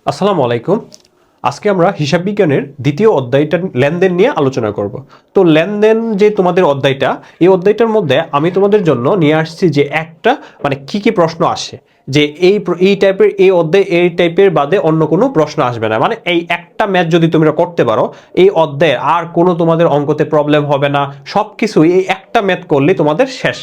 আসসালামু আলাইকুম। আজকে আমরা হিসাব বিজ্ঞানের দ্বিতীয় অধ্যায়টা লেনদেন নিয়ে আলোচনা করব। তো লেনদেন যে তোমাদের অধ্যায়টা, এই অধ্যায়টার মধ্যে আমি তোমাদের জন্য নিয়ে আসছি যে একটা মানে কি প্রশ্ন আসে, যে এই টাইপের এই অধ্যায় এই টাইপের বাদে অন্য কোনো প্রশ্ন আসবে না। মানে এই একটা ম্যাথ যদি তোমরা করতে পারো, এই অধ্যায়ে আর কোনো তোমাদের অঙ্কতে প্রবলেম হবে না। সবকিছু এই একটা ম্যাথ করলে তোমাদের শেষ।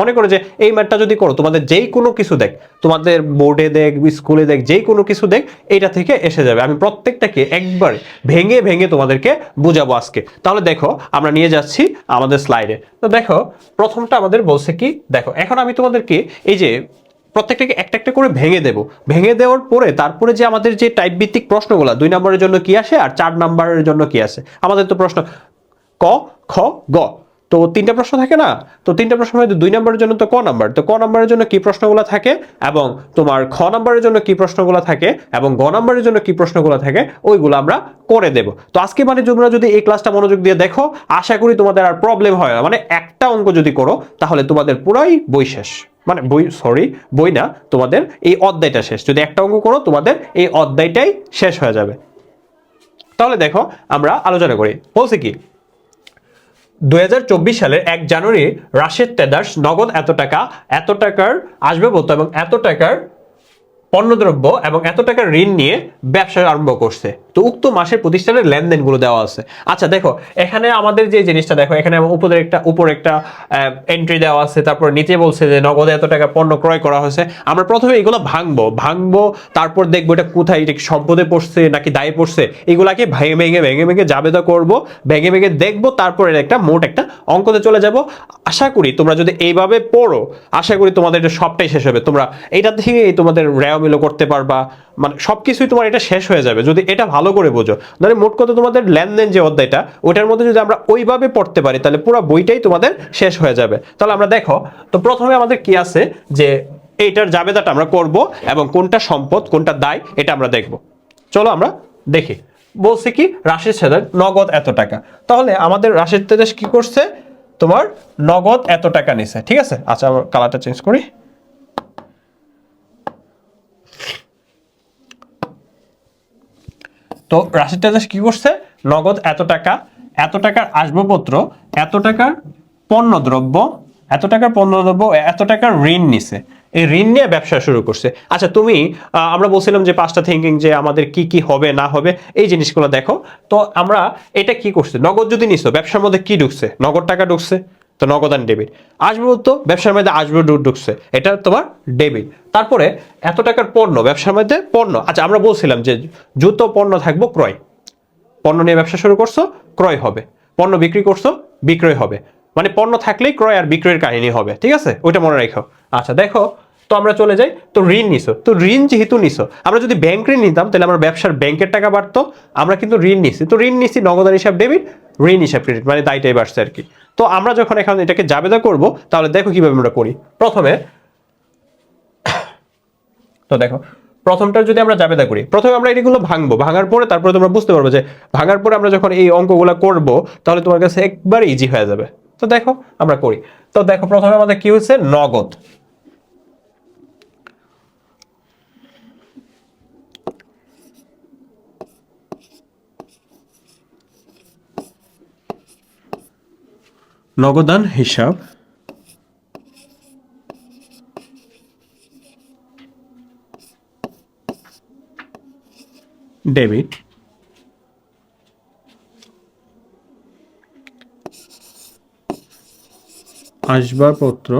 মনে করো যে এই ম্যাথটা যদি করো, তোমাদের যেই কোনো কিছু দেখ, তোমাদের বোর্ডে দেখ, স্কুলে দেখ, যেই কোনো কিছু দেখ, এইটা থেকে এসে যাবে। আমি প্রত্যেকটাকে একবার ভেঙে ভেঙে তোমাদেরকে বুঝাবো আজকে। তাহলে দেখো, আমরা নিয়ে যাচ্ছি আমাদের স্লাইডে। তো দেখো, প্রথমটা আমাদের বলছে কি, দেখো এখন আমি তোমাদেরকে এই যে প্রত্যেকটাকে একটা একটা করে ভেঙে দেব। ভেঙে দেওয়ার পরে তারপরে যে আমাদের যে টাইপ ভিত্তিক প্রশ্নগুলো 2 নম্বরের জন্য কি আসে আর 4 নম্বরের জন্য কি আসে, আমাদের তো প্রশ্ন ক, খ, গ, তো 3টা প্রশ্ন থাকে না? তো 3টা প্রশ্ন মধ্যে 2 নম্বরের জন্য তো ক নাম্বার, তো ক নম্বরের জন্য কি প্রশ্নগুলো থাকে, এবং তোমার খ নম্বরের জন্য কি প্রশ্নগুলো থাকে, এবং গ নম্বরের জন্য কি প্রশ্নগুলো থাকে, ওইগুলো আমরা করে দেব। তো আজকে মানে তোমরা যদি এই ক্লাসটা মনোযোগ দিয়ে দেখো, আশা করি তোমাদের আর প্রবলেম হয় না। মানে একটা অঙ্ক যদি করো তাহলে তোমাদের পুরাই বই শেষ। মানে বই না, তোমাদের এই অধ্যায়টা শেষ। যদি একটা অঙ্ক করো তোমাদের এই অধ্যায়টাই শেষ হয়ে যাবে। তাহলে দেখো, আমরা আলোচনা করি। বলছে কি, 2024 সালের 1 জানুয়ারি রাশেদ ট্রেডার্স নগদ এত টাকার আসবাবপত্র এবং এত টাকার পণ্যদ্রব্য এবং এত টাকার ঋণ নিয়ে ব্যবসা আরম্ভ করছে। তো উক্ত মাসের প্রতিষ্ঠানের লেনদেনগুলো দেওয়া আছে। আচ্ছা দেখো, এখানে আমাদের যে জিনিসটা দেখো, এখানে উপরে একটা এন্ট্রি দেওয়া আছে, তারপর নিচে বলছে যে নগদে এত টাকা পণ্য ক্রয় করা হয়েছে। আমরা প্রথমে এগুলো ভাঙবো, তারপর দেখবো এটা কোথায়, এটা সম্পদে পড়ছে নাকি দায়ে পড়ছে, এগুলাকে ভেঙে ভেঙে জাবেদা করব, ভেঙে ভেঙে দেখবো, তারপরে একটা মোট একটা অঙ্কতে চলে যাব। আশা করি তোমরা যদি এইভাবে পড়ো, আশা করি তোমাদের এটা সবটাই শেষ হবে। তোমরা এটা থেকে তোমাদের রেওয়ামিলও করতে পারবা, মানে সবকিছুই তোমার এটা শেষ হয়ে যাবে যদি এটা ভালো করে বোঝো। ধরে মোট কথা তোমাদের লেনদেন যে অধ্যায়টা, ওটার মধ্যে যদি আমরা ওইভাবে পড়তে পারি তাহলে পুরো বইটাই তোমাদের শেষ হয়ে যাবে। তাহলে আমরা দেখো, তো প্রথমে আমাদের কি আছে যে এইটার জাবেদাটা আমরা করব, এবং কোনটা সম্পদ কোনটা দায় এটা আমরা দেখব। চলো আমরা দেখি। বলছে কি, রাশেদ সেদার নগদ এত টাকা। তাহলে আমাদের রাশেদ তেদেশ কি করছে, তোমার নগদ এত টাকা নিছে। ঠিক আছে, আচ্ছা আমার কালারটা চেঞ্জ করি। তো রাশিদ তেজাস কি করছে, নগদ এত টাকার আসবাবপত্র, এত টাকার পণ্যদ্রব্য, এত টাকার ঋণ নিছে। এই ঋণ নিয়ে ব্যবসা শুরু করছে। আচ্ছা তুমি, আমরা বলছিলাম যে 5টা থিঙ্কিং, যে আমাদের কি কি হবে না হবে এই জিনিসগুলো দেখো। তো আমরা এটা কি করছে, নগদ যদি নিছো, ব্যবসার মধ্যে কি ঢুকছে, নগদ টাকা ঢুকছে, তো নগদ আর ডেবিট। আসবে তো ব্যবসার মধ্যে আসবে ঢুকছে, এটা তোমার ডেবিট। তারপরে এত টাকার পণ্য, ব্যবসার মধ্যে পণ্য। আচ্ছা আমরা বলছিলাম যে যত পণ্য থাকবো ক্রয়, পণ্য নিয়ে ব্যবসা শুরু করছো, ক্রয় হবে। পণ্য বিক্রি করছো, বিক্রয় হবে। মানে পণ্য থাকলেই ক্রয় আর বিক্রয়ের কাহিনী হবে। ঠিক আছে, ওইটা মনে রাখো। আচ্ছা দেখো, তো আমরা চলে যাই। তো ঋণ নিছো, তো ঋণ যেহেতু নিছো, আমরা যদি ব্যাংক ঋণ নিতাম তাহলে আমার ব্যবসার ব্যাংকের টাকা বাড়তো। আমরা কিন্তু ঋণ নিছি, তো ঋণ নিছি, নগদান হিসাব ডেবিট, ঋণ হিসাব ক্রেডিট, মানে দায়টাই বাড়ছে আর কি। তো আমরা যখন এখন এটাকে জাবেদা করব, তাহলে দেখো কিভাবে আমরা করি। প্রথমে তো দেখো, প্রথমটার যদি আমরা জাবেদা করি, প্রথমে আমরা এগুলো ভাঙবো, ভাঙার পরে তারপরে তোমরা বুঝতে পারবে যে ভাঙার পরে আমরা যখন এই অঙ্কগুলো করব তাহলে তোমার কাছে একবারে ইজি হয়ে যাবে। তো দেখো আমরা করি। তো দেখো, প্রথমে আমাদের কি হচ্ছে, নগদ। নগদান হিসাব ডেবিট, আসবাবপত্র,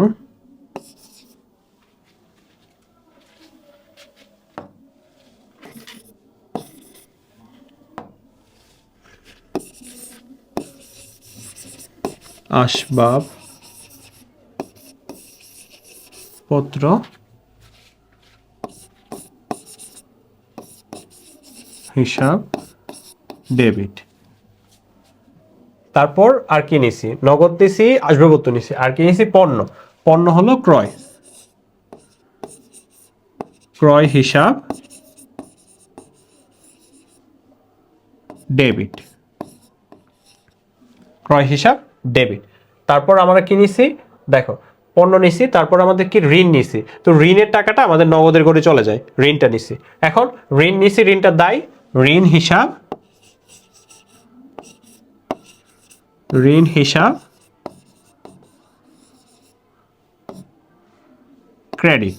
আসবাবপত্র হিসাব ডেবিট। তারপর আর কি নিছি, নগদ নিছি, আসবাবপত্র নিছি, আর কি নিছি, পণ্য। পণ্য হলো ক্রয়, ক্রয় হিসাব ডেবিট, ক্রয় হিসাব ডেবিট। তারপর আমরা কি নিছি, দেখো পণ্য নিছি, তারপর আমাদের কি ঋণ নিছি, তো ঋণের টাকাটা আমাদের নগদের ঘরে চলে যায়, ঋণটা নিছি। এখন ঋণ নিছি, ঋণটা দায়, ঋণ হিসাব, ঋণ হিসাব ক্রেডিট।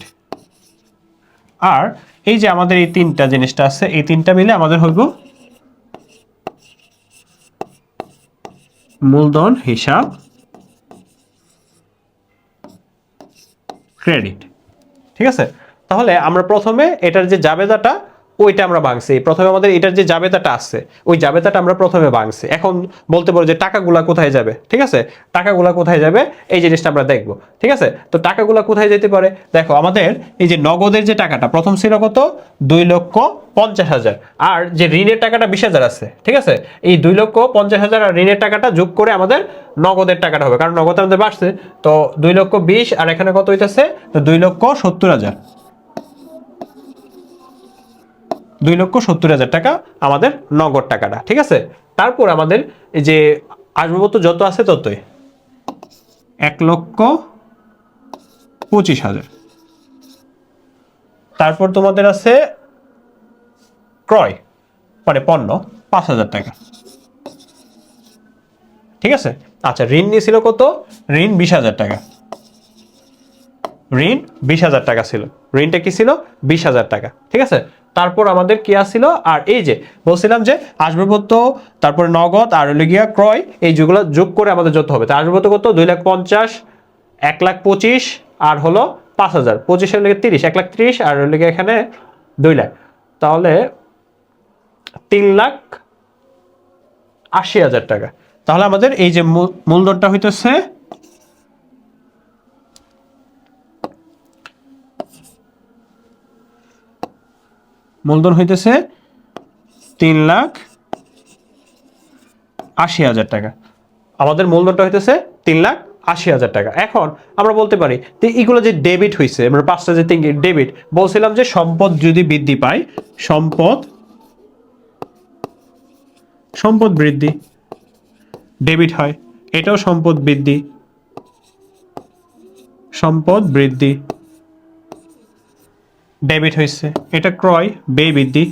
আর এই যে আমাদের এই তিনটা জিনিসটা আছে, এই তিনটা মিলে আমাদের হইব মূলধন হিসাব ক্রেডিট। ঠিক আছে, তাহলে আমরা প্রথমে এটার যে জাবেদাটা ওইটা আমরা ভাঙছি, প্রথমে আমাদের এটার যে জাবেদাটা আছে ওই জাবেদাটা আমরা প্রথমে ভাঙছি। এখন বলতে পারো যে টাকাগুলা কোথায় যাবে, ঠিক আছে, টাকাগুলা কোথায় যাবে এই জিনিসটা আমরা দেখব। ঠিক আছে, তো টাকাগুলা কোথায় যেতে পারে, দেখো আমাদের এই যে নগদের যে টাকাটা প্রথম ছিল কত, 2,50,000, আর যে ঋণের টাকাটা 20,000 আছে, ঠিক আছে, এই 2,50,000 আর ঋণের টাকাটা যোগ করে আমাদের নগদের টাকাটা হবে, কারণ নগদ আমাদের বাড়ছে। তো 2,20,000 আর এখানে কত হইতেছে, তো 2,70,000, 2,70,000 টাকা আমাদের নগদ টাকাটা। ঠিক আছে, তারপর আমাদের এই যে আসবাবপত্র যত আছে ততই 1,25,000। তারপর তোমাদের আছে ক্রয় মানে পণ্য 5,000 টাকা। ঠিক আছে, আচ্ছা ঋণ নিয়েছিল কত, ঋণ 20,000 টাকা, ঋণ 20,000 টাকা ছিল, ঋণটা কি ছিল 20,000 টাকা। ঠিক আছে, তারপর আমাদের কি আসছিল, আর এই যে বলছিলাম যে আসবাবপত্র, তারপরে নগদ আর হলো গিয়া ক্রয়, এই যেগুলো যোগ করে আমাদের যত হবে, তা আসবাবপত্র কত 2,50,000, 1,25,000 আর হলো 5,000, 25 এর লেগে 30, 1,30,000 আর হলো গিয়া এখানে 2 লাখ, তাহলে 3,80,000 টাকা। তাহলে আমাদের এই যে মূলধনটা হইতেছে মূলধন হইতেছে 3,80,000 টাকা। আমাদের মূলধনটা হইতেছে 3,80,000 টাকা। এখন আমরা বলতে পারি যে এগুলো যে ডেবিট হয়েছে, আমরা পাঁচটা যে ডেবিট বলছিলাম যে সম্পদ যদি বৃদ্ধি পায়, সম্পদ বৃদ্ধি ডেবিট হয়, এটাও সম্পদ বৃদ্ধি, সম্পদ বৃদ্ধি ডেবিট হয়েছে, এটা ক্রয় ব্যয় বৃদ্ধি,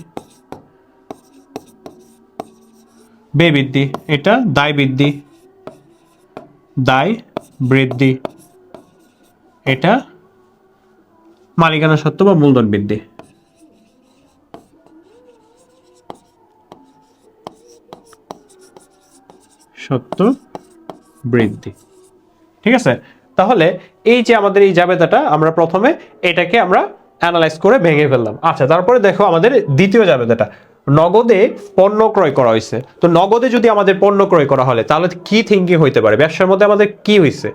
ব্যয় বৃদ্ধি, এটা দায় বৃদ্ধি, দায় বৃদ্ধি, এটা মালিকানা সত্ত্ব বা মূলধন বৃদ্ধি। সত্ত্ব বৃদ্ধি। ঠিক আছে, তাহলে এই যে আমাদের এই জাবেদাটা আমরা প্রথমে এটাকে আমরা অ্যানালাইজ করে ভেঙে ফেললাম। আচ্ছা, তারপরে দেখো আমাদের দ্বিতীয় জাবেদাটা, নগদে পণ্য ক্রয় করা হয়েছে। তো নগদে যদি আমাদের পণ্য ক্রয় করা হলে তাহলে কি থিঙ্কিং হইতে পারে, ব্যবসার মধ্যে আমাদের কি হয়েছে,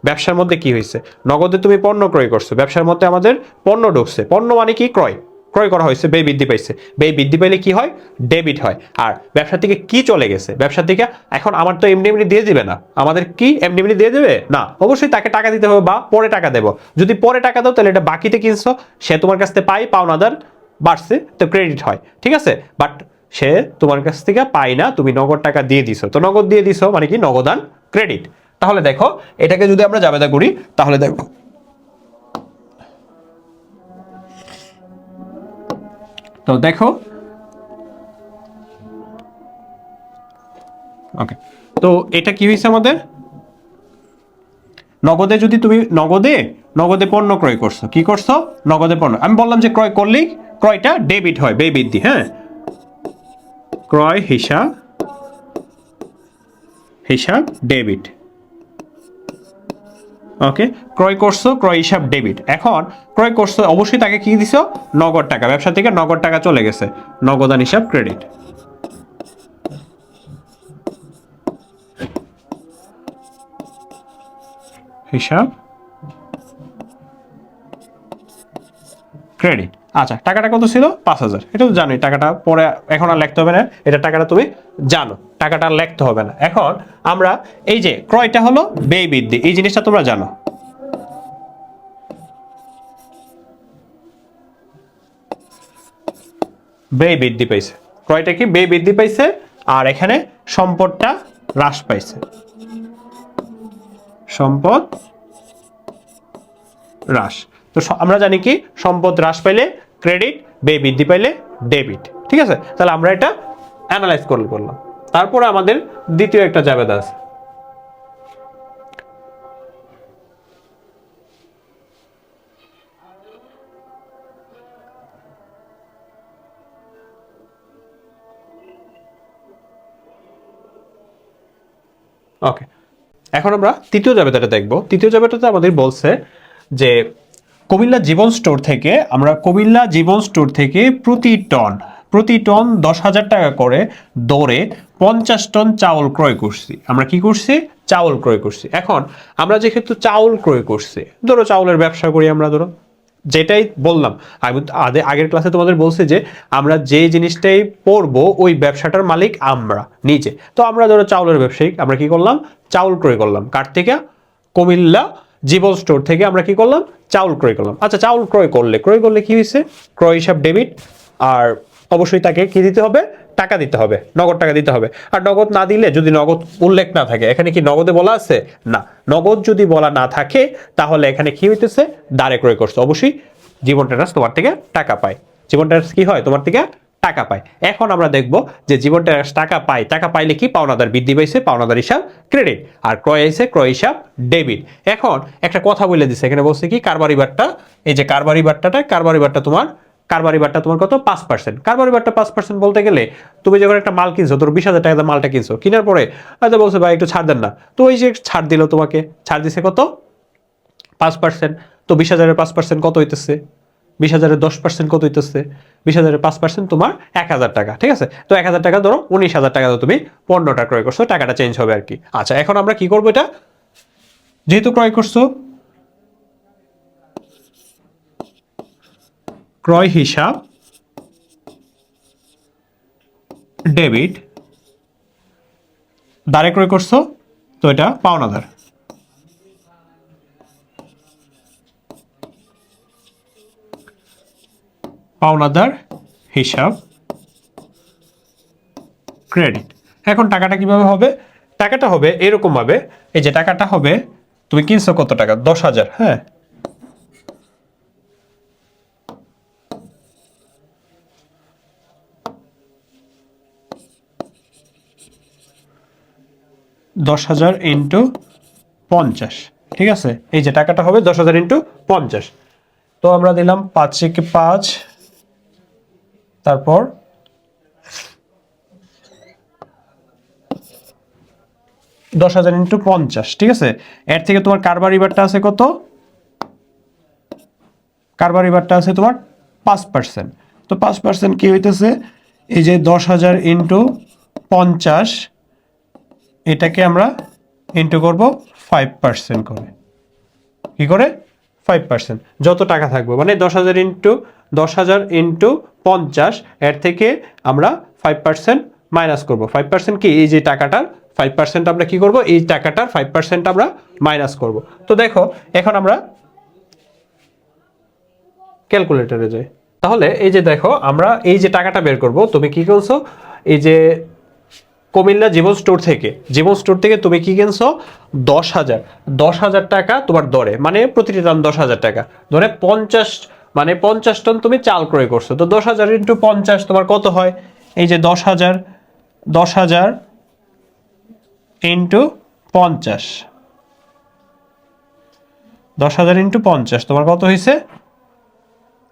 ব্যবসার মধ্যে কি হয়েছে, নগদে তুমি পণ্য ক্রয় করছো, ব্যবসার মধ্যে আমাদের পণ্য ঢুকছে, পণ্য মানে কি, ক্রয়, ক্রয় করা হয়েছে, ব্যয় বৃদ্ধি পাইছে, ব্যয় বৃদ্ধি পাইলে কি হয়, ডেবিট হয়। আর ব্যবসা থেকে কি চলে গেছে, ব্যবসা থেকে এখন আমার তো এমনি এমনি দিয়ে দিবে না, আমাদের কি এমনি এমনি দিয়ে দেবে না, অবশ্যই তাকে টাকা দিতে হবে বা পরে টাকা দেবো। যদি পরে টাকা দাও তাহলে এটা বাকিতে কিনছো, সে তোমার কাছ থেকে পাই, পাওনাদার বাড়ছে, তো ক্রেডিট হয়। ঠিক আছে, বাট সে তোমার কাছ থেকে পায় না, তুমি নগদ টাকা দিয়ে দিছো, তো নগদ দিয়ে দিছো মানে কি নগদান ক্রেডিট। তাহলে দেখো এটাকে যদি আমরা জাবেদা করি তাহলে দেখো, তো দেখো ওকে, তো এটা কি হয়েছে আমাদের, নগদে যদি তুমি নগদে পণ্য ক্রয় করছো, কি করছো, নগদে পণ্য, আমি বললাম যে ক্রয় করলেই ক্রয়টা ডেবিট হয়, ব্যয় বৃদ্ধি, হ্যাঁ, ক্রয় হিসাব ডেবিট। ওকে, ক্রয় করছো, ক্রয় হিসাব ডেবিট। এখন ক্রয় করছো অবশ্যই তাকে কি দিছো, নগদ টাকা, ব্যবসা থেকে নগদ টাকা চলে গেছে, নগদান হিসাব ক্রেডিট। হিসাব ক্রেডিট। আচ্ছা, টাকাটা কত ছিল, 5,000, এটা তো জানোই, টাকাটা পরে এখন আর লিখতে হবে না, এটা টাকাটা তুমি জানো, টাকাটা আর লিখতে হবে না। এখন আমরা এই যে ক্রয়টা হলো ব্যয় বৃদ্ধি, এই জিনিসটা তোমরা জানো, ব্যয় বৃদ্ধি পাইছে, ক্রয়টা কি ব্যয় বৃদ্ধি পাইছে, আর এখানে সম্পদটা হ্রাস পাইছে, সম্পদ হ্রাস। তো আমরা জানি কি সম্পদ হ্রাস পাইলে ক্রেডিট, ব্যয় বৃদ্ধি পাইলে ডেবিট। ঠিক আছে, তাহলে আমরা এটা অ্যানালাইজ করলাম। তারপরে আমাদের দ্বিতীয় একটা জাবেদা আছে। ওকে, এখন আমরা তৃতীয় জাবেদাটা দেখব। তৃতীয় জাবেদাতে আমাদের বলছে যে কুমিল্লা জীবন স্টোর থেকে প্রতি টন 10,000 টাকা করে দরে 50 টন চাউল ক্রয় করছি। আমরা কি করছি? চাউল ক্রয় করছি। এখন আমরা যেহেতু চাউল ক্রয় করছি, ধরো চাউলের ব্যবসা করি আমরা, ধরো যেটাই বললাম আমি আগের ক্লাসে তোমাদের বলছি যে আমরা যে জিনিসটাই পড়বো ওই ব্যবসাটার মালিক আমরা নিজে। তো আমরা ধরো চাউলের ব্যবসায়িক, আমরা কি করলাম? চাউল ক্রয় করলাম। কার থেকে? কুমিল্লা জীবন স্টোর থেকে আমরা কি করলাম? চাউল ক্রয় করলাম। আচ্ছা, চাউল ক্রয় করলে কি হয়েছে? ক্রয় হিসাব ডেবিট, আর অবশ্যই তাকে কি দিতে হবে? টাকা দিতে হবে, নগদ টাকা দিতে হবে। আর নগদ না দিলে, যদি নগদ উল্লেখ না থাকে, এখানে কি নগদে বলা আছে? না। নগদ যদি বলা না থাকে তাহলে এখানে কি হইতেছে? দাঁড়ে ক্রয় করছে। অবশ্যই জীবন ট্রেডার্স তোমার থেকে টাকা পায়। জীবন ট্রেডার্স কি হয়? তোমার থেকে টাকা পায়। এখন আমরা দেখব যে জীবন ট্রেডার্স টাকা পায়, টাকা পাইলে কি? পাওনাদার বৃদ্ধি পাইছে, পাওনাদার হিসাব ক্রেডিট, আর ক্রয় আইছে, ক্রয় হিসাব ডেবিট। এখন একটা কথা বলে দিছে, এখানে বলছে কি কারবারি বাট্টা, এই যে কারবারি বাট্টা তোমার কত? 5%। কারবারি বাট্টা 5% বলতে গেলে তুমি যখন একটা মাল কিনছো, তোর 20,000 টাকা মালটা কিনছো, কেনার পরে হয়তো বলছে ভাই একটু ছাড় দেন না, তো ওই যে ছাড় দিল, তোমাকে ছাড় দিছে কত? 5%। তো 20,000-এর 5% কত হইতেছে? 20,000-এর 10% কত হইতেছে? 20,000-এর 5% তোমার 1,000 টাকা। ঠিক আছে, তো 1,000 টাকা ধরো 19,000 টাকা তুমি পণ্যটা ক্রয় করছো, টাকাটা চেঞ্জ হবে আর কি। আচ্ছা, এখন আমরা কি করবো? এটা যেহেতু ক্রয় করছো, ক্রয় হিসাব ডেবিট, দাঁড়ে ক্রয় করছো, তো এটা পাওনাদার। পাওনাদার হিসাব ক্রেডিট। এখন টাকাটা কিভাবে হবে? টাকাটা হবে এরকম ভাবে, এই যে টাকাটা হবে, তুমি কিনছো কত টাকা? 10,000। হ্যাঁ, 10,000 ইন্টু 50। ঠিক আছে, এই যে টাকাটা হবে 10,000 ইন্টু 50। তো আমরা দিলাম 5 তারপর 10,000 ইন্টু 50। ঠিক আছে, এর থেকে তোমার কারবারি বাট্টা আছে কত? কারবারি বাট্টা আছে তোমার 5%। তো 5% কি হইতেছে? এই যে 10,000 ইন্টু 50, এটাকে আমরা ইন্টু করব 5% করে। কি করে? 5%। যত টাকা থাকবে, মানে 10,000 ইন্টু 50, এর থেকে আমরা 5% মাইনাস করব। 5% কি? এই যে টাকাটার 5% আমরা কি করব? এই টাকাটার 5% আমরা মাইনাস করব। তো দেখো, এখন আমরা ক্যালকুলেটরে যাই। তাহলে এই যে দেখো, আমরা এই যে টাকাটা বের করব, তুমি কি করছো? এই যে কুমিল্লা জীবন স্টোর থেকে তুমি কি কিনছো? 10,000 টাকা তোমার দরে, মানে প্রতিটি টন 10,000 টাকা ধরে 50, মানে 50 টন তুমি চাল ক্রয় করছো। তো 10,000 ইন্টু 50 তোমার কত হয়? এই যে 10,000 ইন্টু 50, 10,000 ইন্টু 50 তোমার কত হয়েছে?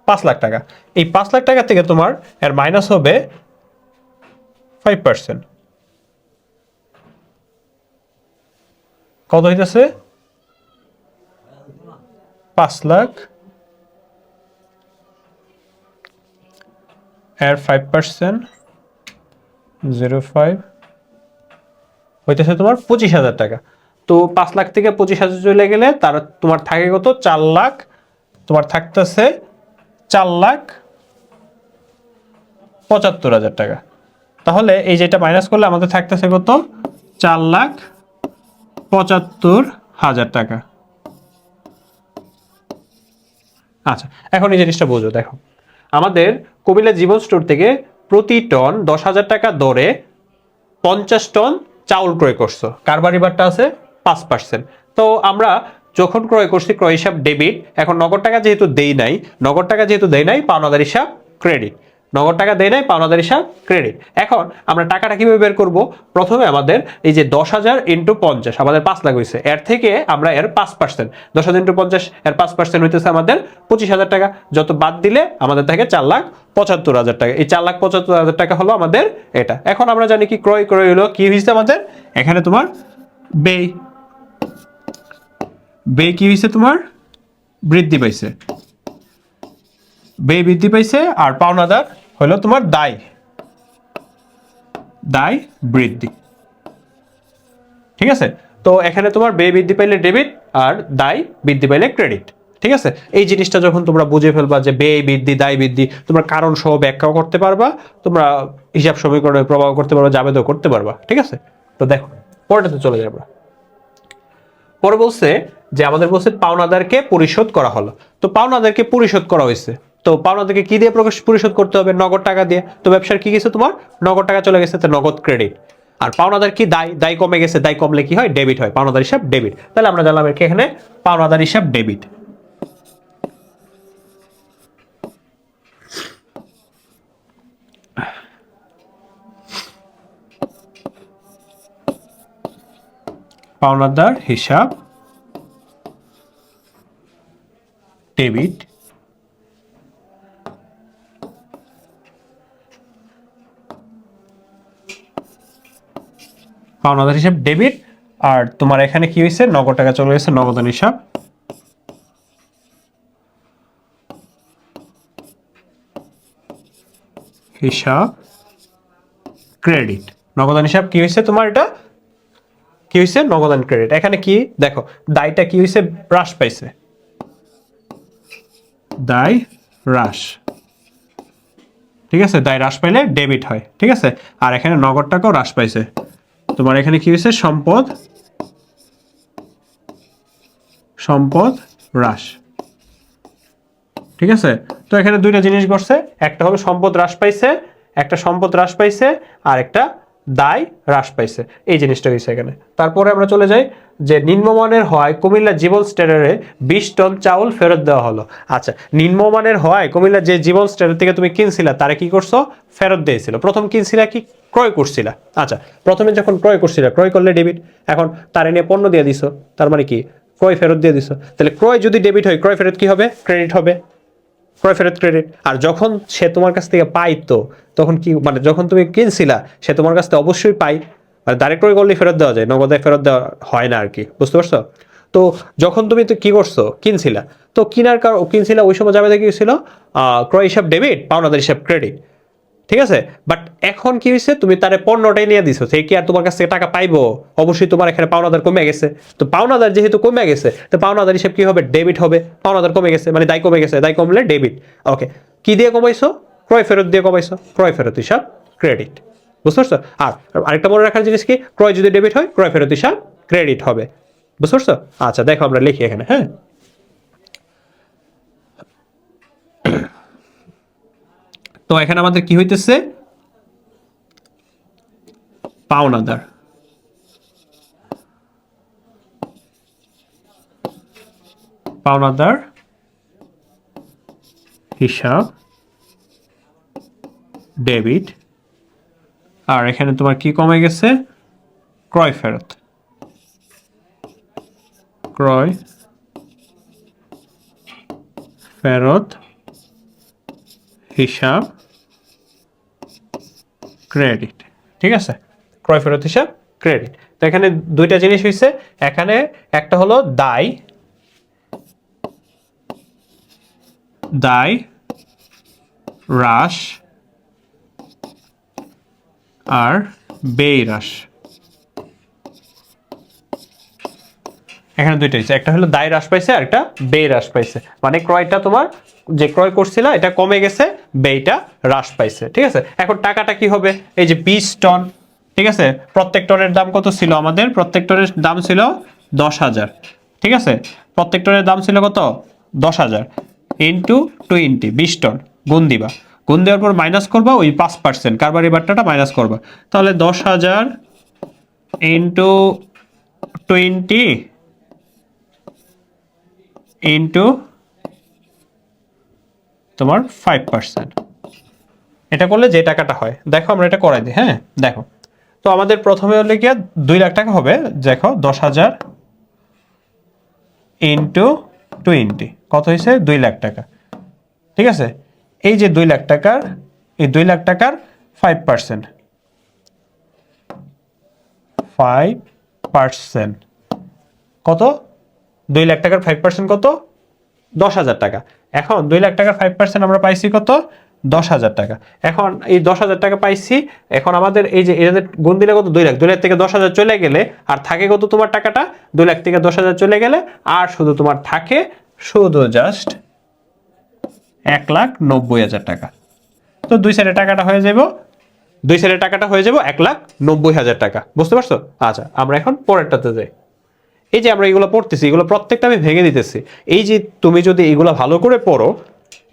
5 লাখ টাকা। এই 5 লাখ টাকা থেকে তোমার এর মাইনাস হবে 5%। কত হইতেছে? 5 লাখ এর 5%, 0.5 হইতেছে তোমার 25,000 টাকা। তো 5 লাখ থেকে 25,000 চলে গেলে তার তোমার থাকে কত? 4 লাখ। তোমার থাকতেছে 4,75,000 টাকা। তাহলে এই যেটা মাইনাস করলে আমাদের থাকতেছে কত? 4,75,000 টাকা। আচ্ছা, এখন এই জিনিসটা বোঝো। দেখো, আমাদের কুমিল্লা জীবন স্টোর থেকে প্রতি টন 10,000 টাকা দরে 50 টন চাউল ক্রয় করছো, কারবারি বাট্টা আছে 5%। তো আমরা যখন ক্রয় করছি ক্রয় হিসাব ডেবিট, এখন নগদ টাকা যেহেতু দেই নাই পাওনাদার হিসাব ক্রেডিট, নগদ টাকা দেয় নাই পাওনাদার হিসাব ক্রেডিট। এখন আমরা টাকাটা কিভাবে বের করব? প্রথমে আমাদের এই যে 10,000 ইন্টু 50 আমাদের 5 লাখ হয়েছে, এর থেকে আমরা এর 5%, 10,000 ইন্টু 50 এর 5% হইতেছে আমাদের 25,000 টাকা, যত বাদ দিলে আমাদের থাকে 4,75,000 টাকা। এই 4,75,000 টাকা হলো আমাদের এটা। এখন আমরা জানি কি ক্রয় হলো কি হয়েছে আমাদের, এখানে তোমার ব্যয় কি হয়েছে, তোমার বৃদ্ধি পাইছে, ব্যয় বৃদ্ধি পাইছে, আর পাওনাদার হলো তোমার দায় বৃদ্ধি। ঠিক আছে, তো এখানে তোমার ব্যয় বৃদ্ধি পাইলে ডেবিট আর দায় বৃদ্ধি পাইলে ক্রেডিট। ঠিক আছে, এই জিনিসটা যখন তোমরা বুঝে ফেলবা যে ব্যয় বৃদ্ধি দায় বৃদ্ধি, তোমরা কারণ সহ ব্যাখ্যাও করতে পারবা, তোমরা হিসাব সমীকরণে প্রভাব করতে পারবা, জাবেদও করতে পারবা। ঠিক আছে, তো দেখো পরেরটাতে চলে যাবো। পরে বলছে যে আমাদের বলছে পাওনাদারকে পরিশোধ করা হলো। তো পাওনাদারকে পরিশোধ করা হয়েছে, তো পাওনাদারকে কি দিয়ে পরিশোধ করতে হবে? নগদ টাকা দিয়ে। তো ব্যবসার কি গেছে, তোমার নগদ টাকা চলে গেছে, তো নগদ ক্রেডিট। আর পাওনাদার কি দায় কমে গেছে, দায় কমলে কি হয়? ডেবিট হয়, পাওনাদার হিসাব ডেবিট। তাহলে আমরা জানলাম এখানে পাওনাদার হিসাব ডেবিট। পাওনাদার হিসাব ডেবিট, পাওনাদার হিসাব ডেবিট। আর তোমার এখানে কি হয়েছে? নগদ টাকা চলে গেছে, নগদান হিসাব ক্রেডিট। নগদান হিসাব কি হয়েছে তোমার? এটা কি হয়েছে? নগদান ক্রেডিট। এখানে কি দেখো, দায়টা কি হয়েছে? হ্রাস পাইছে, দায় হ্রাস। ঠিক আছে, দায় হ্রাস পাইলে ডেবিট হয়। ঠিক আছে, আর এখানে নগদ টাকাও হ্রাস পাইছে, তোমার এখানে কি হয়েছে? সম্পদ হ্রাস। ঠিক আছে, তো এখানে দুইটা জিনিস ঘটছে, একটা হলো সম্পদ হ্রাস পাইছে, আর একটা দায় হ্রাস পাইছে, এই জিনিসটা হয়েছে এখানে। তারপরে আমরা চলে যাই যে নিম্নমানের হয় কুমিল্লা জীবন স্ট্যান্ডার্ডে 20 টন চাউল ফেরত দেওয়া হলো। আচ্ছা, নিম্নমানের হয় কুমিল্লা যে জীবন স্ট্যান্ডার্ড থেকে তুমি কিনছিলা তারে কি করছো? ফেরত দিয়েছিল। প্রথম কিনছিলা কি ক্রয় করছিলা? আচ্ছা, প্রথমে যখন ক্রয় করছিলা, ক্রয় করলে ডেবিট, এখন তারে নিয়ে পণ্য দিয়ে দিছো, তার মানে কি ক্রয় ফেরত দিয়ে দিছো। তাহলে ক্রয় যদি ডেবিট হয়, ক্রয় ফেরত কি হবে? ক্রেডিট হবে, ক্রয় ফেরত ক্রেডিট। আর যখন সে তোমার কাছ থেকে পাইতো তখন কি, মানে যখন তুমি কিনছিলা সে তোমার কাছ থেকে অবশ্যই পাই, মানে ডাইরেক্ট ক্রয় করলে ফেরত দেওয়া যায়, নগদে ফেরত দেওয়া হয় না আর কি, বুঝতে পারছো? তো যখন তুমি তো কি করছো? কিনছিলা, তো কিনছিলা ওই সময় যাবে কি ছিল? ক্রয় হিসাব ডেবিট, পাওনাদার হিসাব ক্রেডিট। ঠিক আছে, বাট এখন কি হয়েছে? তুমি তারে পণ্যটাই নিয়ে দিছো, সে কি আর তোমার কাছ থেকে টাকা পাইবো? অবশ্যই তোমার এখানে পাওনাদার কমে গেছে। তো পাওনাদার যেহেতু কমে গেছে, তো পাওনাদার হিসেব কি হবে? ডেবিট হবে। পাওনাদার কমে গেছে মানে দায় কমে গেছে, দায় কমলে ডেবিট। ওকে, কি দিয়ে কমাইছো? ক্রয় ফেরত দিয়ে কমাইছো, ক্রয় ফেরত হিসাব ক্রেডিট। বুঝতে পারছো? আর আরেকটা মনে রাখার জিনিস কি, ক্রয় যদি ডেবিট হয় ক্রয় ফেরত হিসাব ক্রেডিট হবে। বুঝতে পারছো? আচ্ছা দেখো আমরা লিখি এখানে, হ্যাঁ। তো এখানে আমাদের কি হইতেছে? পাওনাদার হিসাব ডেবিট, আর এখানে তোমার কি কমে গেছে? ক্রয় ফেরত হিসাব ক্রেডিট। ঠিক আছে, ক্রয় ফেরত হিসাব ক্রেডিট। তো এখানে দুইটা জিনিস হয়েছে, এখানে একটা হলো দায় হ্রাস আর ব্যয় হ্রাস। এখানে দুইটা হয়েছে, একটা হলো দায় হ্রাস পাইছে আর একটা ব্যয় হ্রাস পাইছে। মানে ক্রয়টা তোমার যে ক্রয় করছিল এটা কমে গেছে, ব্যয়টা হ্রাস পাইছে। ঠিক আছে, এখন টাকাটা কি হবে? এই যে 20 টন, ঠিক আছে, প্রত্যেক টনের দাম কত ছিল আমাদের? প্রত্যেক টনের দাম ছিল 10,000। ঠিক আছে, প্রত্যেক টনের দাম ছিল কত? 10,000 ইন্টু 20 টন গুণ দিবা, গুণ দেওয়ার পর মাইনাস করবা ওই 5% কারবারি বাট্টাটা মাইনাস করবা, তাহলে 10,000 ইন্টু 20 ইন্টু তোমার 5%। এটা করলে যে টাকাটা হয়, দেখো আমরা এটা করাই দিই। হ্যাঁ দেখো, তো আমাদের প্রথমে হলে কি 2 লাখ টাকা হবে। দেখো 10,000 ইন্টু 20 কত হয়েছে? 2 লাখ টাকা। ঠিক আছে, এই যে 2 লাখ টাকার, এই 2 লাখ টাকার 5%, 5% কত? 2 লাখ টাকার 5% কত? 10,000 টাকা। এখন 2 লাখ টাকার 5% আমরা পাইছি কত? 10,000 টাকা। এখন এই 10,000 টাকা পাইছি, এখন আমাদের এই যে এদের গুণ দিলে কত? 2 লাখ। 2 লাখ থেকে 10,000 চলে গেলে আর থাকে কত তোমার টাকাটা? 2 লাখ থেকে 10,000 চলে গেলে আর শুধু তোমার থাকে শুধু জাস্ট 1,90,000 টাকা। তো দুই সাইডে টাকাটা হয়ে যাব, 1,90,000 টাকা। বুঝতে পারছো? আচ্ছা, আমরা এখন পরেরটাতে যাই। এই যে আমরা এগুলো পড়তেছি, এগুলো প্রত্যেকটা আমি ভেঙে দিতেছি। এই যে তুমি যদি এগুলো ভালো করে পড়ো,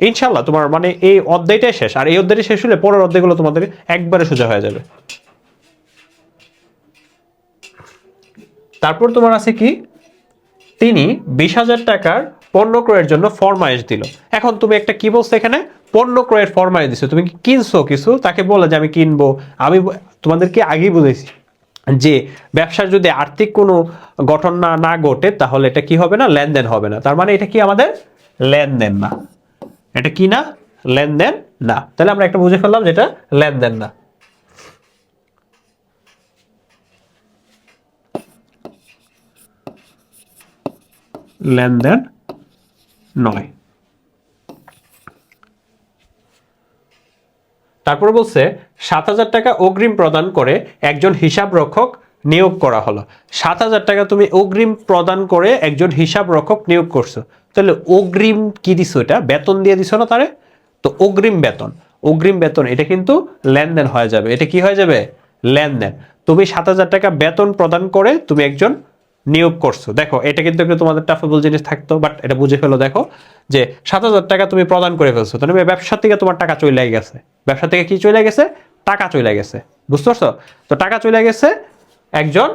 ইনশাল্লাহ তোমার মানে এই অধ্যায়টাই শেষ। আর এই অধ্যায়টা শেষ হলে পরের অধ্যায়গুলো তোমাদের একবারে সোজা হয়ে যাবে। তারপর তোমার আছে কি, তিনি 20,000 টাকার পণ্য ক্রয়ের জন্য ফরমাইশ দিল। এখন তুমি একটা কি বলছো এখানে? পণ্য ক্রয়ের ফরমাইশ দিছো। তুমি কিনছো কিছু, তাকে বলে যে আমি কিনবো। আমি তোমাদেরকে আগেই বলেছি যে ব্যবসার যদি আর্থিক কোনো গঠন না ঘটে তাহলে এটা কি হবে না? লেনদেন হবে না। তার মানে এটা কি আমাদের লেনদেন না। এটা কি না? লেনদেন না। তাহলে আমরা একটা বুঝে ফেললাম যেটা লেনদেন না। লেনদেন নয়। তারপর বলছে 7,000 টাকা অগ্রিম প্রদান করে একজন হিসাব রক্ষক নিয়োগ করা হলো। 7,000 টাকা তুমি অগ্রিম প্রদান করে একজন হিসাব রক্ষক নিয়োগ করছো। তাহলে অগ্রিম কি দিছো? এটা বেতন দিয়ে দিছো না তারে? তো অগ্রিম বেতন, অগ্রিম বেতন এটা কিন্তু লেনদেন হয়ে যাবে। এটা কি হয়ে যাবে? লেনদেন। তুমি 7,000 টাকা বেতন প্রদান করে তুমি একজন নিয়োগ করছো। দেখো এটা কিন্তু একটু তোমাদের টাফেবল জিনিস থাকতো, বাট এটা বুঝে ফেলো। দেখো যে 7,000 টাকা তুমি প্রদান করে ফেলছো, তাহলে ব্যবসা থেকে তোমার টাকা চলে গেছে। ব্যবসা থেকে কি চলে গেছে? টাকা চলে গেছে। বুঝতে পারছো? তো টাকা চলে গেছে, একজন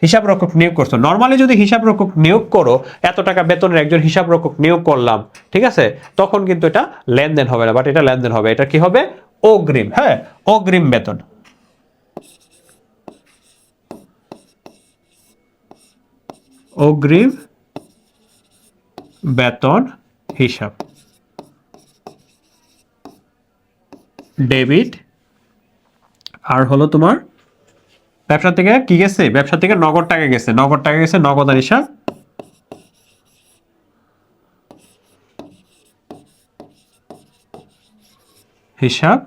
হিসাব রক্ষক নিয়োগ করছো। নর্মালি যদি হিসাব রক্ষক নিয়োগ করো, এত টাকা বেতনের একজন হিসাব রক্ষক নিয়োগ করলাম, ঠিক আছে, তখন কিন্তু এটা লেনদেন হবে না, বাট এটা লেনদেন হবে। এটা কি হবে? অগ্রিম। হ্যাঁ, অগ্রিম বেতন। অগ্রিম বেতন হিসাব, ডেবিট। আর হলো তোমার ব্যবসা থেকে কি গেছে? ব্যবসা থেকে নগদ টাকা গেছে, নগদ টাকা গেছে, নগদান হিসাব, হিসাব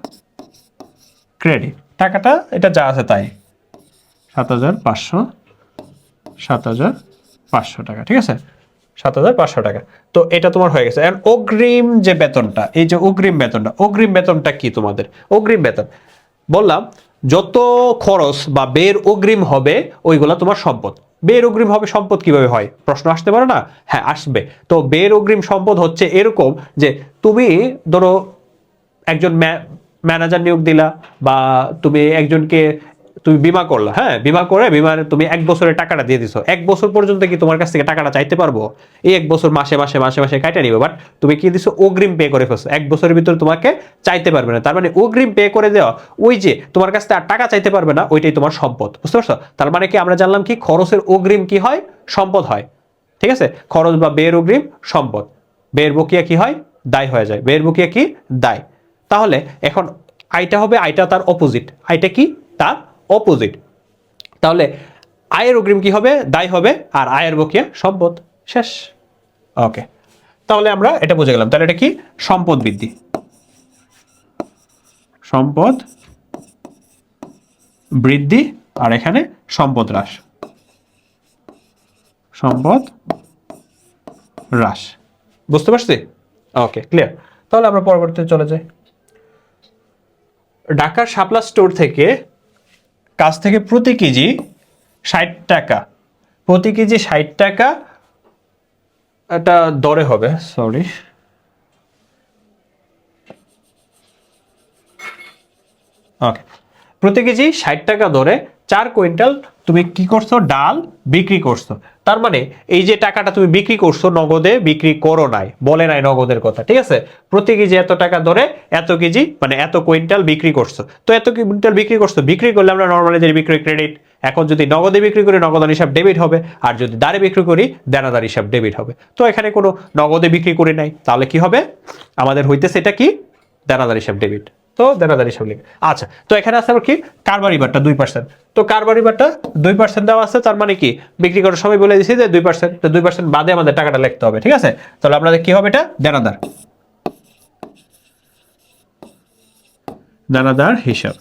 ক্রেডিট। টাকাটা এটা যা আছে তাই, 7,500, 7,500 টাকা। ঠিক আছে, 7,500 টাকা। তো এটা তোমার হয়ে গেছে। এখন অগ্রিম যে বেতনটা, এই যে অগ্রিম বেতনটা, অগ্রিম বেতনটা কি তোমাদের? অগ্রিম বেতন বললাম যত খরচ বা ব্যয়ের অগ্রিম হবে ওইগুলা তোমার সম্পদ। ব্যয়ের অগ্রিম হবে সম্পদ কিভাবে হয়? প্রশ্ন আসতে পারে না? হ্যাঁ আসবে। তো ব্যয়ের অগ্রিম সম্পদ হচ্ছে এরকম যে তুমি ধরো একজন ম্যানেজার নিয়োগ দিলা, বা তুমি একজনকে তুমি বিমা করলা। হ্যাঁ, বিমা করে বিমার তুমি 1 বছরের টাকাটা দিয়ে দিছো। 1 বছর পর্যন্ত কি তোমার কাছ থেকে টাকাটা চাইতে পারবো? এই 1 বছর মাসে মাসে মাসে মাসে কাটে নিবে, বাট তুমি কি দিছো? অগ্রিম পে করে ফেলছো। 1 বছরের ভিতরে তোমাকে চাইতে পারবে না। তার মানে অগ্রিম পে করে দেওয়া, ওই যে তোমার কাছ থেকে আর টাকা চাইতে পারবে না, ওইটাই তোমার সম্পদ। বুঝতে পারছো? তার মানে কি আমরা জানলাম কি খরচের অগ্রিম কি হয়? সম্পদ হয়। ঠিক আছে, খরচ বা ব্যয়ের অগ্রিম সম্পদ। ব্যয়ের বকেয়া কি হয়? দায় হয়ে যায়। ব্যয়ের বকেয়া কি? দায়। তাহলে এখন আয়টা হবে, আয়টা তার অপোজিট। আয়টা কি? তার অপোজিট। তাহলে আয়ের অগ্রিম কি হবে? দায় হবে। আর আয়ের বকেয়া সম্পদ। শেষ। ওকে, তাহলে আমরা এটা বুঝে গেলাম। তাহলে এটা কি? সম্পদ বৃদ্ধি, সম্পদ বৃদ্ধি। আর এখানে সম্পদ হ্রাস, সম্পদ হ্রাস। বুঝতে পারছি? ওকে, ক্লিয়ার। তাহলে আমরা পরবর্তীতে চলে যাই। ঢাকার শাপলা স্টোর থেকে কাছ থেকে প্রতি কেজি 60 টাকা, প্রতি কেজি 60 টাকা এটা দরে হবে। সরি, ওকে, প্রতি কেজি 60 টাকা দরে 4 কুইন্টাল তুমি কি করছো, ডাল বিক্রি করছো। তার মানে এই যে টাকাটা তুমি বিক্রি করছো, নগদে বিক্রি করো নাই, বলে নাই নগদের কথা, ঠিক আছে। প্রতি কেজি এত টাকা ধরে এত কেজি মানে এত কুইন্টাল বিক্রি করছো, তো এত কুইন্টাল বিক্রি করছো, বিক্রি করলে আমরা নর্মালি যে বিক্রয় ক্রেডিট। এখন যদি নগদে বিক্রি করি নগদান হিসাব ডেবিট হবে, আর যদি দাঁড়ে বিক্রি করি দেনাদার হিসাব ডেবিট হবে। তো এখানে কোনো নগদে বিক্রি করি নাই, তাহলে কি হবে আমাদের হইতেছে এটা কি, দেনাদার হিসাব ডেবিট। তো দেনাদার হিসাব লিখে আচ্ছা। তো এখানে আছে আবার কি, কারবারি বারটা 2%। তো কারবারি বারটা 2% দেওয়া আছে, তার মানে কি বিক্রি করার সময় বলে দিছি যে 2%, তো 2% বাদে আমাদের টাকাটা লিখতে হবে, ঠিক আছে। তাহলে আপনাদের কি হবে, এটা দেনাদার, দানাদার হিসাব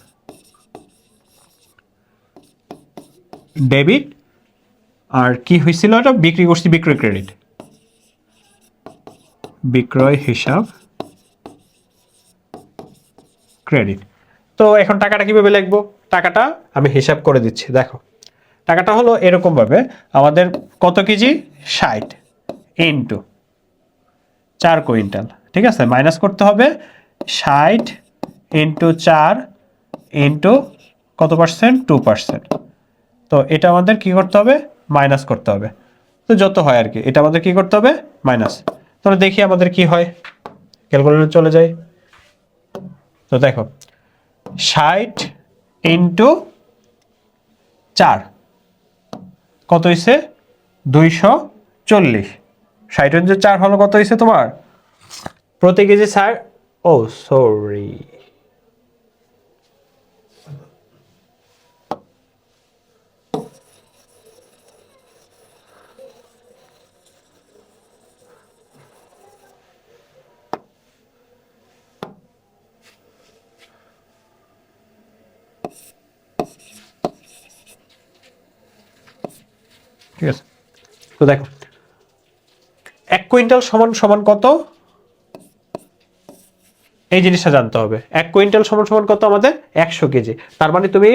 ডেবিট। আর কি হয়েছিল, এটা বিক্রি করছি বিক্রয় ক্রেডিট, বিক্রয় হিসাব ক্রেডিট। তো এখন টাকাটা কিভাবে লিখবো, টাকাটা আমি হিসাব করে দিচ্ছি, দেখো। টাকাটা হলো এরকম ভাবে, আমাদের কত কেজি, 60 ইন্টু 4 কুইন্টাল, ঠিক আছে, মাইনাস করতে হবে 60 ইন্টু 4 ইন্টু কত পার্সেন্ট, 2%। তো এটা আমাদের কি করতে হবে, মাইনাস করতে হবে। তো যত হয় আর কি, এটা আমাদের কি করতে হবে, মাইনাস। তাহলে দেখি আমাদের কি হয়, ক্যালকুলেটর চলে যায়। তো দেখো 60 ইন্টু 4 কত হয়েছে, 240। 60 ইন্টু 4 হলো কত হয়েছে তোমার, প্রতি কেজি স্যার, ও সরি, ঠিক আছে। তো দেখো 1 কুইন্টাল সমান সমান কত, এই জিনিসটা জানতে হবে। 1 কুইন্টাল সমান সমান কত আমাদের, 100 কেজি। তার মানে তুমি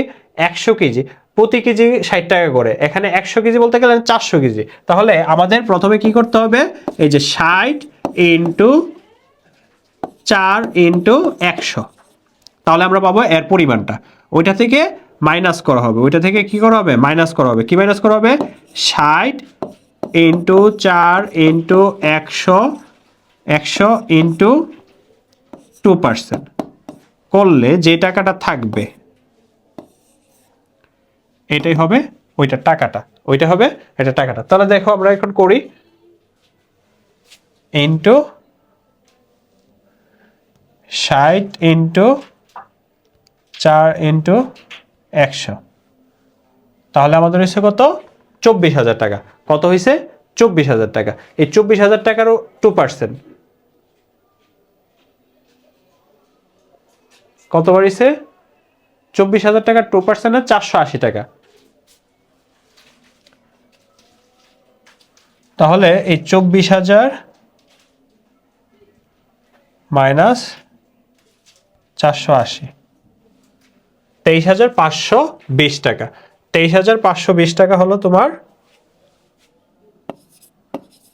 100 কেজি, প্রতি কেজি 60 টাকা করে, এখানে 100 কেজি বলতে গেলে 400 কেজি। তাহলে আমাদের প্রথমে কি করতে হবে, এই যে 60 ইন্টু 4 ইন্টু 100, তাহলে আমরা পাবো এর পরিমাণটা। ওইটা থেকে মাইনাস করা হবে, ওইটা থেকে কি করা হবে, মাইনাস করা হবে। কি মাইনাস করা হবে, 60 ইন্টু 4 ইন্টু 100, 100 ইন্টু 2% করলে যে টাকাটা থাকবে এটাই হবে ওইটা টাকাটা, ওইটা হবে এটা টাকাটা। তাহলে দেখো আমরা এখন করি, ইন্টু 60 ইন্টু 4 ইন্টু 100, তাহলে আমাদের হয়েছে কত, 24,000 টাকা। কত হয়েছে, 24,000 টাকা। এই 24,000 টাকারও 2% কত বাড়িছে, 24,000 টাকা 2% 480 টাকা। তাহলে এই 24,000 মাইনাস 480, 23,520 টাকা। 23,520 টাকা হলো তোমার,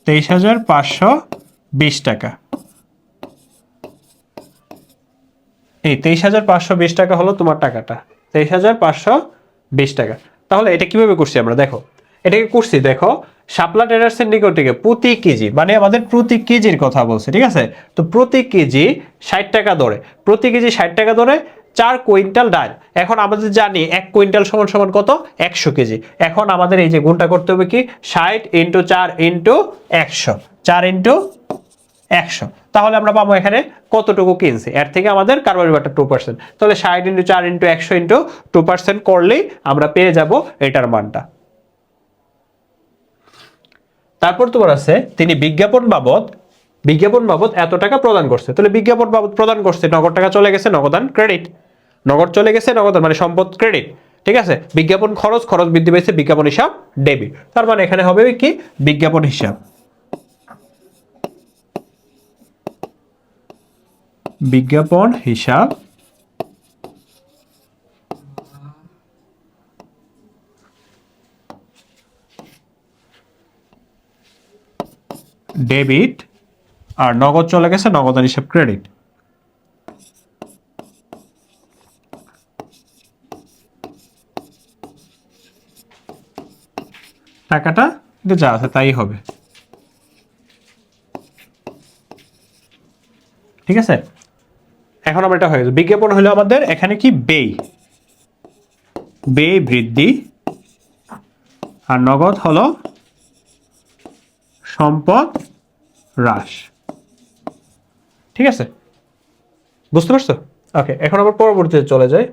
23,520 টাকা। এই 23,520 টাকা হলো তোমার টাকাটা, 23,520 টাকা। তাহলে এটা কিভাবে করছি আমরা, দেখো এটাকে করছি, দেখো শাপলা ট্রেডার্সের নিকট থেকে প্রতি কেজি, মানে আমাদের প্রতি কেজির কথা বলছে, ঠিক আছে। তো প্রতি কেজি 60 টাকা ধরে, প্রতি কেজি 60 টাকা ধরে 4 কুইন্টাল ডাল। এখন আমাদের জানি 1 কুইন্টাল সমান সমান কত, 100 কেজি। এখন আমাদের এই যে গুণটা করতে হবে কি, 60 ইন্টু 4 ইন্টু 100, 4 ইন্টু 100, তাহলে আমরা পাবো এখানে কতটুকু কিনছে, এর থেকে আমাদের কারবারি বারটা 2%। তাহলে 60 ইন্টু 4 ইন্টু 100 ইন্টু 2% করলেই আমরা পেয়ে যাব এটার মানটা। তারপর তোমার আছে, তিনি বিজ্ঞাপন বাবদ এত টাকা প্রদান করছে। তাহলে বিজ্ঞাপন বাবদ প্রদান করছে, নগদ টাকা চলে গেছে, নগদান ক্রেডিট, নগদ চলে গেছে, নগদান মানে সম্পদ ক্রেডিট, ঠিক আছে। বিজ্ঞাপন খরচ, খরচ বৃদ্ধি পেয়েছে, বিজ্ঞাপন হিসাব ডেবিট। তার মানে এখানে হবে কি, বিজ্ঞাপন হিসাব, বিজ্ঞাপন হিসাব ডেবিট, আর নগদ চলে গেছে, নগদান হিসাব ক্রেডিট। টাকাটা যা আছে তাই হবে, ঠিক আছে। এখন আমরা এটা হয়ে গেছে। বিজ্ঞাপন হলো আমাদের এখানে কি ব্যয়, ব্যয় বৃদ্ধি, আর নগদ হলো সম্পদ হ্রাস, ঠিক আছে, বুঝতে পারছো? ওকে, এখন আবার পরবর্তীতে চলে যাই।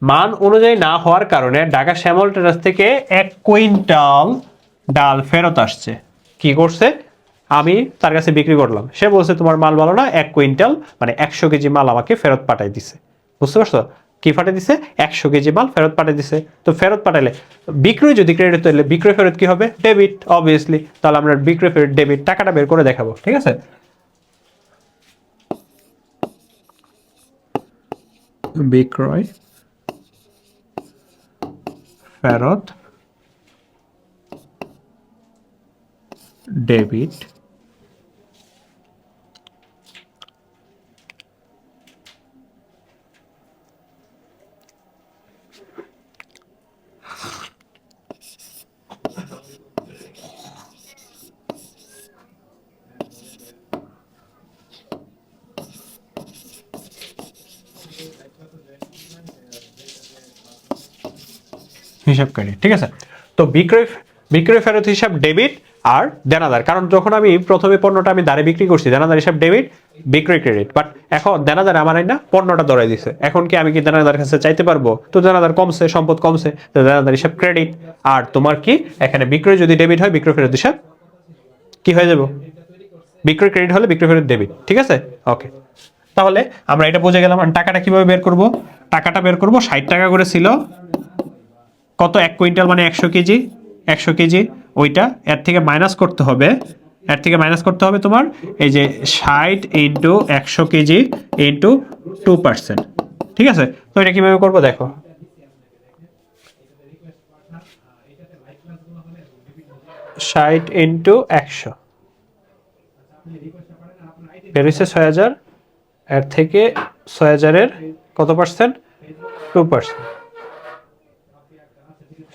মান অনুযায়ী না হওয়ার কারণে ঢাকা শ্যামল ট্রেডার্স থেকে 1 কুইন্টাল ডাল ফেরত আসছে। কি করছে? আমি তার কাছে বিক্রি করলাম, সে বলছে তোমার মাল ভালো না, 1 কুইন্টাল মানে 100 কেজি মাল আমাকে ফেরত পাঠাই দিছে। বুঝতে পারছো? কি পাঠিয়ে দিছে? 100 কেজি মাল ফেরত পাঠিয়ে দিছে। তো ফেরত পাঠাইলে বিক্রয় যদি ক্রেডিট হইলে বিক্রয় ফেরত কি হবে? Debit, obviously. তাহলে আমরা বিক্রয় ফেরত ডেবিট টাকাটা বের করে দেখাবো, ঠিক আছে। বিক্রয় ফেরত ডেবিট হিসাব করি, ঠিক আছে। তো বিক্রয় ফেরত হিসাব ডেবিট আর দেনাদার, কারণ যখন আমি প্রথমে পণ্যটা আমি দাঁড়ে বিক্রি করছি দেনাদার হিসাব ডেবিট, বিক্রয় ক্রেডিট। বাট এখন দেনাদার আমার না পণ্যটা ধরাই দিছে, এখন কি আমি কি দেনাদার কাছে চাইতে পারবো? তো দেনাদার কমছে, সম্পদ কমছে, তো দেনাদার হিসাব ক্রেডিট। আর তোমার কি এখানে বিক্রয় যদি ডেবিট হয় বিক্রয় ফেরত হিসাব কি হয়ে যাব? বিক্রয় ক্রেডিট হলে বিক্রয় ফেরত ডেবিট, ঠিক আছে। ওকে, তাহলে আমরা এটা বুঝে গেলাম। আর টাকাটা কিভাবে বের করব? টাকাটা বের করব, 60 টাকা করে ছিল, কত 1 কুইন্টাল মানে 100 কেজি, 100 কেজি ওইটা এর থেকে মাইনাস করতে হবে, এর থেকে মাইনাস করতে হবে তোমার এই যে 60 ইন্টু 100 কেজি ইন্টু 2%, ঠিক আছে। তো এটা কিভাবে করবো দেখো, 60 ইন্টু 100 বের হচ্ছে 6000, এর থেকে 6000-এর কত পার্সেন্ট? 2%,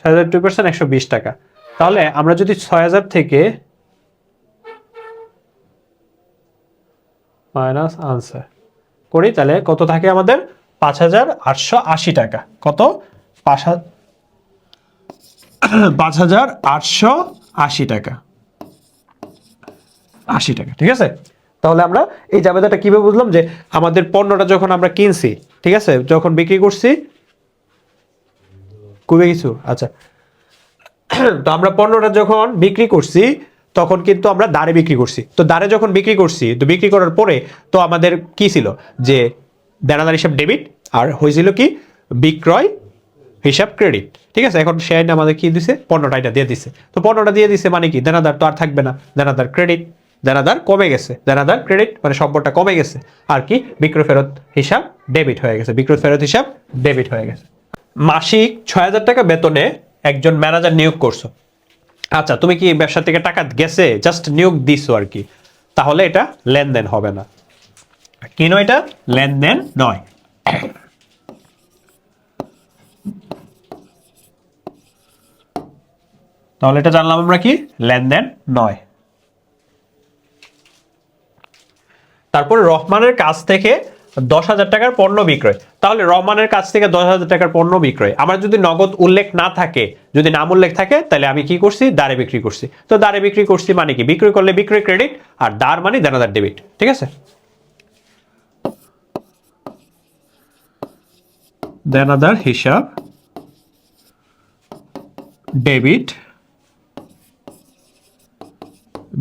6000 2%, 120 টাকা। তাহলে আমরা যদি 6000 থেকে মাইনাস আনসার করি তাহলে কত থাকে আমাদের? 5880 টাকা। কত? 5880 টাকা, 80 টাকা, ঠিক আছে। তাহলে আমরা এই জাবেদাটা কিভাবে বুঝলাম? যে আমাদের পণ্যটা যখন আমরা কিনছি, ঠিক আছে, যখন বিক্রি করছি, খুবই কিছু, আচ্ছা। তো আমরা পণ্যটা যখন বিক্রি করছি তখন কিন্তু আমরা দাঁড়ে বিক্রি করছি। তো দাঁড়ে যখন বিক্রি করছি, তো বিক্রি করার পরে তো আমাদের কি ছিল? যে দেনাদার হিসাব ডেবিট আর হয়েছিল কি বিক্রয় হিসাব ক্রেডিট, ঠিক আছে। এখন সে আইন আমাদের কি দিছে? পণ্যটা এটা দিয়ে দিছে। তো পণ্যটা দিয়ে দিছে মানে কি? দেনাদার তো আর থাকবে না, দেনাদার ক্রেডিট, দেনাদার কমে গেছে, দেনাদার ক্রেডিট মানে সম্পদটা কমে গেছে। আর কি? বিক্রয় ফেরত হিসাব ডেবিট হয়ে গেছে, বিক্রয় ফেরত হিসাব ডেবিট হয়ে গেছে। মাসিক 6000 টাকা বেতনে একজন ম্যানেজার নিয়োগ করছো। আচ্ছা, তুমি কি ব্যবসা থেকে টাকা গেছে, জাস্ট নিয়োগ দিছো আর কি, তাহলে এটা লেনদেন হবে না। কেন এটা লেনদেন নয়? তাহলে এটা জানলাম আমরা কি লেনদেন নয়। তারপরে রহমানের কাছ থেকে 10,000 টাকার পণ্য বিক্রয়। তাহলে রহমানের কাছ থেকে 10,000 টাকার পণ্য বিক্রয়, আমার যদি নগদ উল্লেখ না থাকে, যদি নাম উল্লেখ থাকে, তাহলে আমি কি করছি? দাঁড়ে বিক্রি করছি। তো দাঁড়ে বিক্রি করছি মানে কি? বিক্রয় করলে বিক্রয় ক্রেডিট, আর দাঁড় মানে দেনাদার ডেবিট, ঠিক আছে। দেনাদার হিসাব ডেবিট,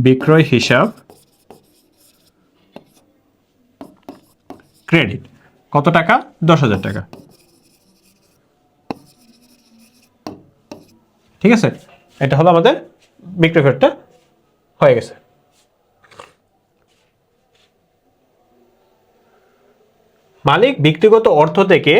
বিক্রয় হিসাব ক্রেডিট। কত টাকা? 10,000 টাকা, ঠিক আছে। এটা হলো আমাদের বিক্রয় ফেরতটা হয়ে গেছে। মালিক ব্যক্তিগত অর্থ থেকে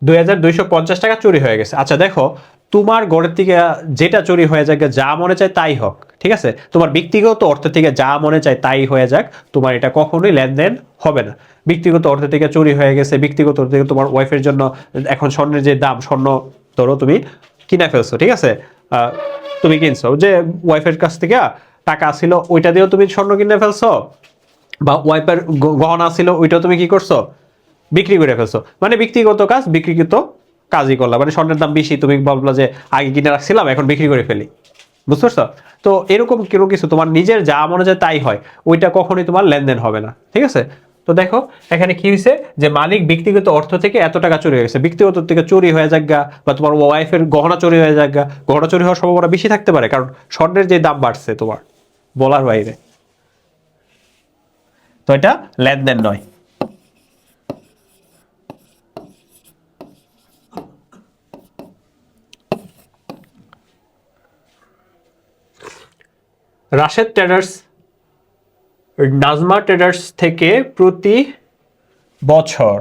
2250 টাকা চুরি হয়ে গেছে। আচ্ছা দেখো, তোমার ঘরের থেকে যেটা চুরি হয়ে যাক, যা মনে চায় তাই হোক, ঠিক আছে। তোমার ব্যক্তিগত অর্থ থেকে যা মনে চায় তাই হয়ে যাক, তোমার এটা কখনোই লেনদেন হবে না। ব্যক্তিগত অর্থ থেকে চুরি হয়ে গেছে, ব্যক্তিগত অর্থ থেকে তোমার ওয়াইফের জন্য এখন স্বর্ণের যে দাম, স্বর্ণ ধরো তুমি কিনে ফেলছো, ঠিক আছে, তুমি কিনছো, যে ওয়াইফের কাছ থেকে টাকা ছিল ওইটা দিয়েও তুমি স্বর্ণ কিনে ফেলছো, বা ওয়াইফের গহনা ছিল ওইটাও তুমি কি করছো, বিক্রি করে ফেলছো, মানে ব্যক্তিগত কাজ বিক্রিকৃত কাজই করলা, মানে স্বর্ণের দাম বেশি তুমি ভাবলা যে আগে কিনে রাখছিলাম এখন বিক্রি করে ফেলি, বুঝতে পারছো? তো এরকম কোনো কিছু তোমার নিজের যা মনে যায় তাই হয়, ওইটা কখনোই তোমার লেনদেন হবে না, ঠিক আছে? তো দেখো এখানে কি হয়েছে, যে মালিক ব্যক্তিগত অর্থ থেকে এত টাকা চুরি হয়ে গেছে, ব্যক্তিগত থেকে চুরি হয়ে যাগা, বা তোমার ওয়াইফের গহনা চুরি হয়ে যাগা, গহনা চুরি হওয়ার সম্ভাবনা বেশি থাকতে পারে, কারণ স্বর্ণের যে দাম বাড়ছে তোমার বলার বাইরে। তো এটা লেনদেন নয়। রাশেদ ট্রেডার্স নাজমা ট্রেডার্স থেকে প্রতি বছর,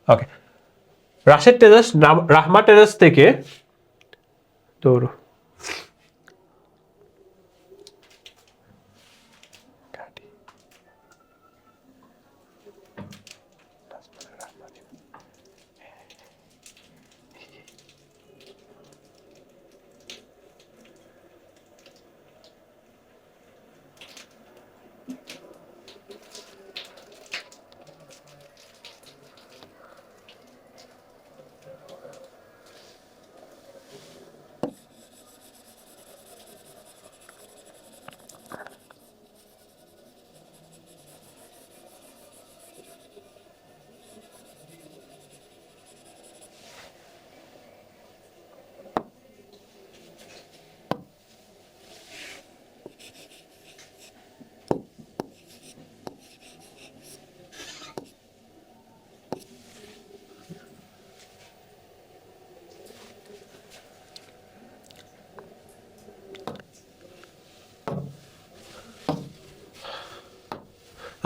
ওকে, রাশেদ ট্রেডার্স রাহমা ট্রেডার্স থেকে তোর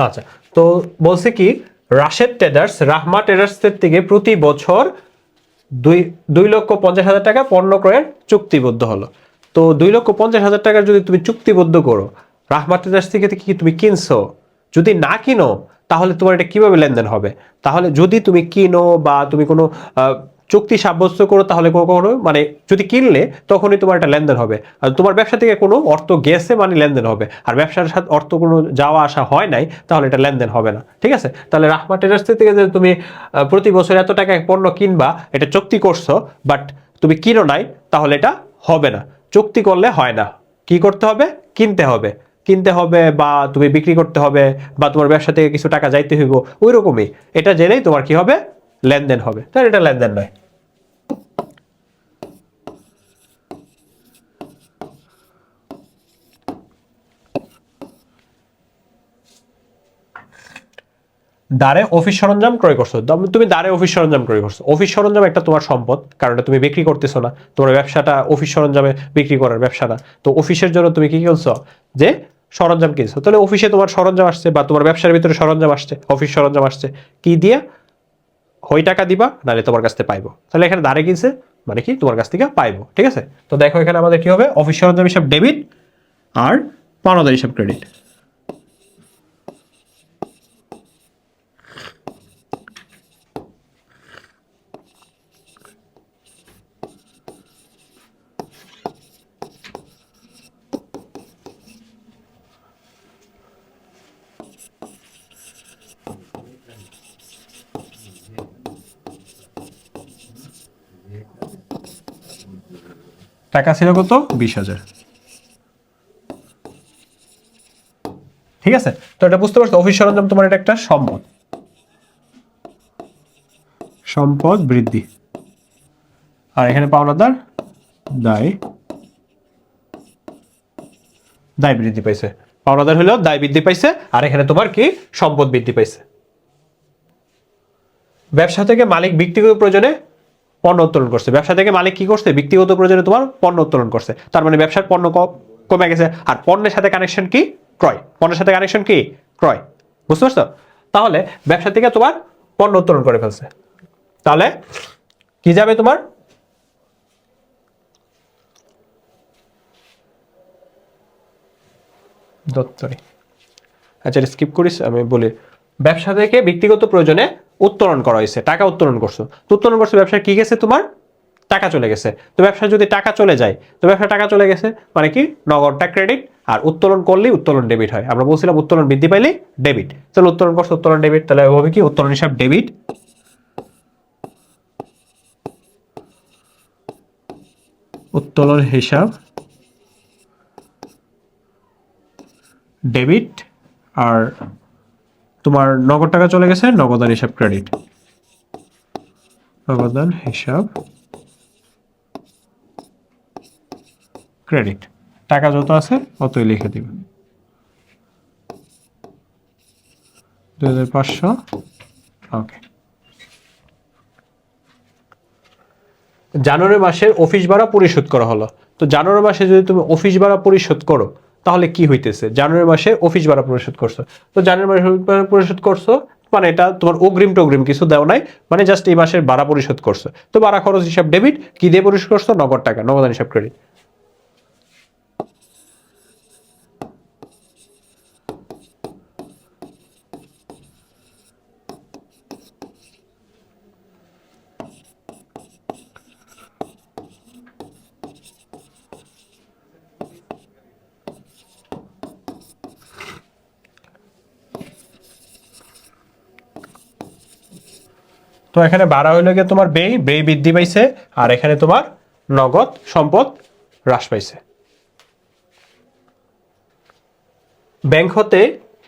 আচ্ছা, তো বলছে কি রাশেদ ট্রেডার্স রাহমা ট্রেডার্সের থেকে প্রতি বছর 2,50,000 টাকা পণ্য ক্রয়ের চুক্তিবদ্ধ হলো। তো 2,50,000 টাকার যদি তুমি চুক্তিবদ্ধ করো, রাহমা ট্রেডার্স থেকে কি তুমি কিনছো? যদি না কিনো তাহলে তোমার এটা কিভাবে লেনদেন হবে? তাহলে যদি তুমি কিনো বা তুমি কোনো চুক্তি সাব্যস্ত করো তাহলে কখনো মানে যদি কিনলে তখনই তোমার একটা লেনদেন হবে, আর তোমার ব্যবসা থেকে কোনো অর্থ গেছে মানে লেনদেন হবে, আর ব্যবসার সাথে অর্থ কোনো যাওয়া আসা হয় নাই তাহলে এটা লেনদেন হবে না, ঠিক আছে? তাহলে রাহমা ট্রেডার্স থেকে যে তুমি প্রতি বছর এত টাকায় পণ্য কিনবা এটা চুক্তি করছো, বাট তুমি কিনো নাই, তাহলে এটা হবে না। চুক্তি করলে হয় না, কি করতে হবে? কিনতে হবে বা তুমি বিক্রি করতে হবে, বা তোমার ব্যবসা থেকে কিছু টাকা যাইতে হইব, ওই রকমই। এটা জেনেই তোমার কি হবে? লেনদেন হবে, তাহলে এটা লেনদেন নয়। দাঁড়ে অফিস সরঞ্জাম ক্রয় করছো, তুমি দাঁড়ে অফিস সরঞ্জাম ক্রয় করছো। অফিস সরঞ্জাম একটা তোমার সম্পদ, কারণ এটা তুমি বিক্রি করতেছো না, তোমার ব্যবসাটা অফিস সরঞ্জামে বিক্রি করার ব্যবসা না। তো অফিসের জন্য তুমি কি কিনছো? যে সরঞ্জাম কিনছো, তাহলে অফিসে তোমার সরঞ্জাম আসছে বা তোমার ব্যবসার ভিতরে সরঞ্জাম আসছে, অফিস সরঞ্জাম আসছে, কি দিয়ে? হয় টাকা দিবা, নাহলে তোমার কাছ থেকে পাইবো। তাহলে এখানে দাঁড়ে কিনছে মানে কি তোমার কাছ থেকে পাইবো, ঠিক আছে? তো দেখো এখানে আমাদের কি হবে, অফিস সরঞ্জাম হিসাব ডেবিট আর পাওনাদার হিসাব ক্রেডিট। টাকা ছিল কত? 20,000, ঠিক আছে? তো এটা বুঝতে পারছো, অফিস সরঞ্জাম তোমার এটা একটা সম্পদ, সম্পদ বৃদ্ধি। আর এখানে পাওনাদার দায়, দায় বৃদ্ধি পাইছে। পাওনাদার হলো দায় বৃদ্ধি পাইছে, আর এখানে তোমার কি সম্পদ বৃদ্ধি পাইছে। ব্যবসা থেকে মালিক ব্যক্তিগত প্রয়োজনে পণ্য উত্তোলন করছে, ব্যবসা থেকে মালিক কি করছে? ব্যক্তিগত প্রয়োজনে তোমার পণ্য উত্তোলন করছে, তার মানে ব্যবসার পণ্য কমে গেছে। আর পণ্যের সাথে কানেকশন কি? ক্রয়। পণ্যের সাথে কানেকশন কি? ক্রয়, বুঝতে পারছো? তাহলে ব্যবসা থেকে তোমার পণ্য উত্তোলন করে ফেলছে, তাহলে কি যাবে তোমার? দত্তরি। আচ্ছা স্কিপ করিস, আমি বলি। ব্যবসা থেকে ব্যক্তিগত প্রয়োজনে উত্তোলন করা হয়েছে, টাকা উত্তোলন করছো, তো উত্তোলন করছো, ব্যবসায় কি গেছে তোমার? টাকা চলে গেছে। তো ব্যবসায় যদি টাকা চলে যায়, তো ব্যবসা টাকা চলে গেছে মানে কি, নগদটা ক্রেডিট, আর উত্তোলন করলেই উত্তোলন ডেবিট হয়। আমরা বলছিলাম উত্তোলন বৃদ্ধি পাইলেই ডেবিট। তাহলে উত্তোলন করছে, উত্তোলন ডেবিট, তাহলে হবে কি উত্তোলন হিসাব ডেবিট, উত্তোলন হিসাব ডেবিট, আর তোমার নগদ টাকা চলে গেছে, নগদান হিসাব ক্রেডিট, নগদান হিসাব ক্রেডিট। টাকা যত আছে অতই লিখে দিবে 2500। ওকে। জানুয়ারি মাসের অফিস ভাড়া পরিশোধ করা হলো। তো জানুয়ারি মাসে যদি তুমি অফিস ভাড়া পরিশোধ করো তাহলে কি হইতেছে, জানুয়ারি মাসে অফিস ভাড়া পরিশোধ করছো, তো জানুয়ারি মাসে পরিশোধ করছো মানে এটা তোমার অগ্রিম টগ্রিম কিছু দেওয়া নাই, মানে জাস্ট এই মাসের ভাড়া পরিশোধ করছো। তো ভাড়া খরচ হিসাব ডেবিট, কি দিয়ে পরিশোধ করছো, নগদ টাকা, নগদান হিসাব ক্রেডিট। তো এখানে ভাড়া হইলে গিয়ে তোমার ব্যয় ব্যয় বৃদ্ধি পাইছে, আর এখানে তোমার নগদ সম্পদ হ্রাস পাইছে। ব্যাংক হতে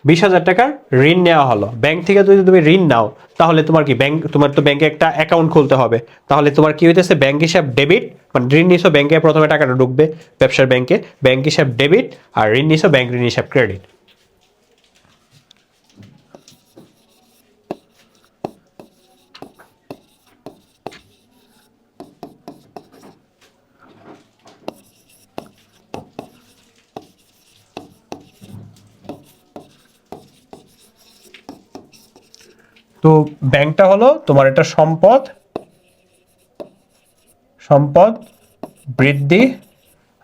20,000 টাকার ঋণ নেওয়া হলো। ব্যাংক থেকে যদি তুমি ঋণ নাও তাহলে তোমার কি ব্যাংক, তোমার তো ব্যাংকে একটা অ্যাকাউন্ট খুলতে হবে, তাহলে তোমার কি হইতেছে ব্যাংক হিসাব ডেবিট, মানে ঋণ নিছো ব্যাংকে প্রথমে টাকাটা ঢুকবে ব্যবসার ব্যাংকে, ব্যাংক হিসাব ডেবিট, আর ঋণ নিছো ব্যাংক ঋণ হিসাব ক্রেডিট। তো ব্যাংকটা হলো তোমার এটা সম্পদ, সম্পদ বৃদ্ধি,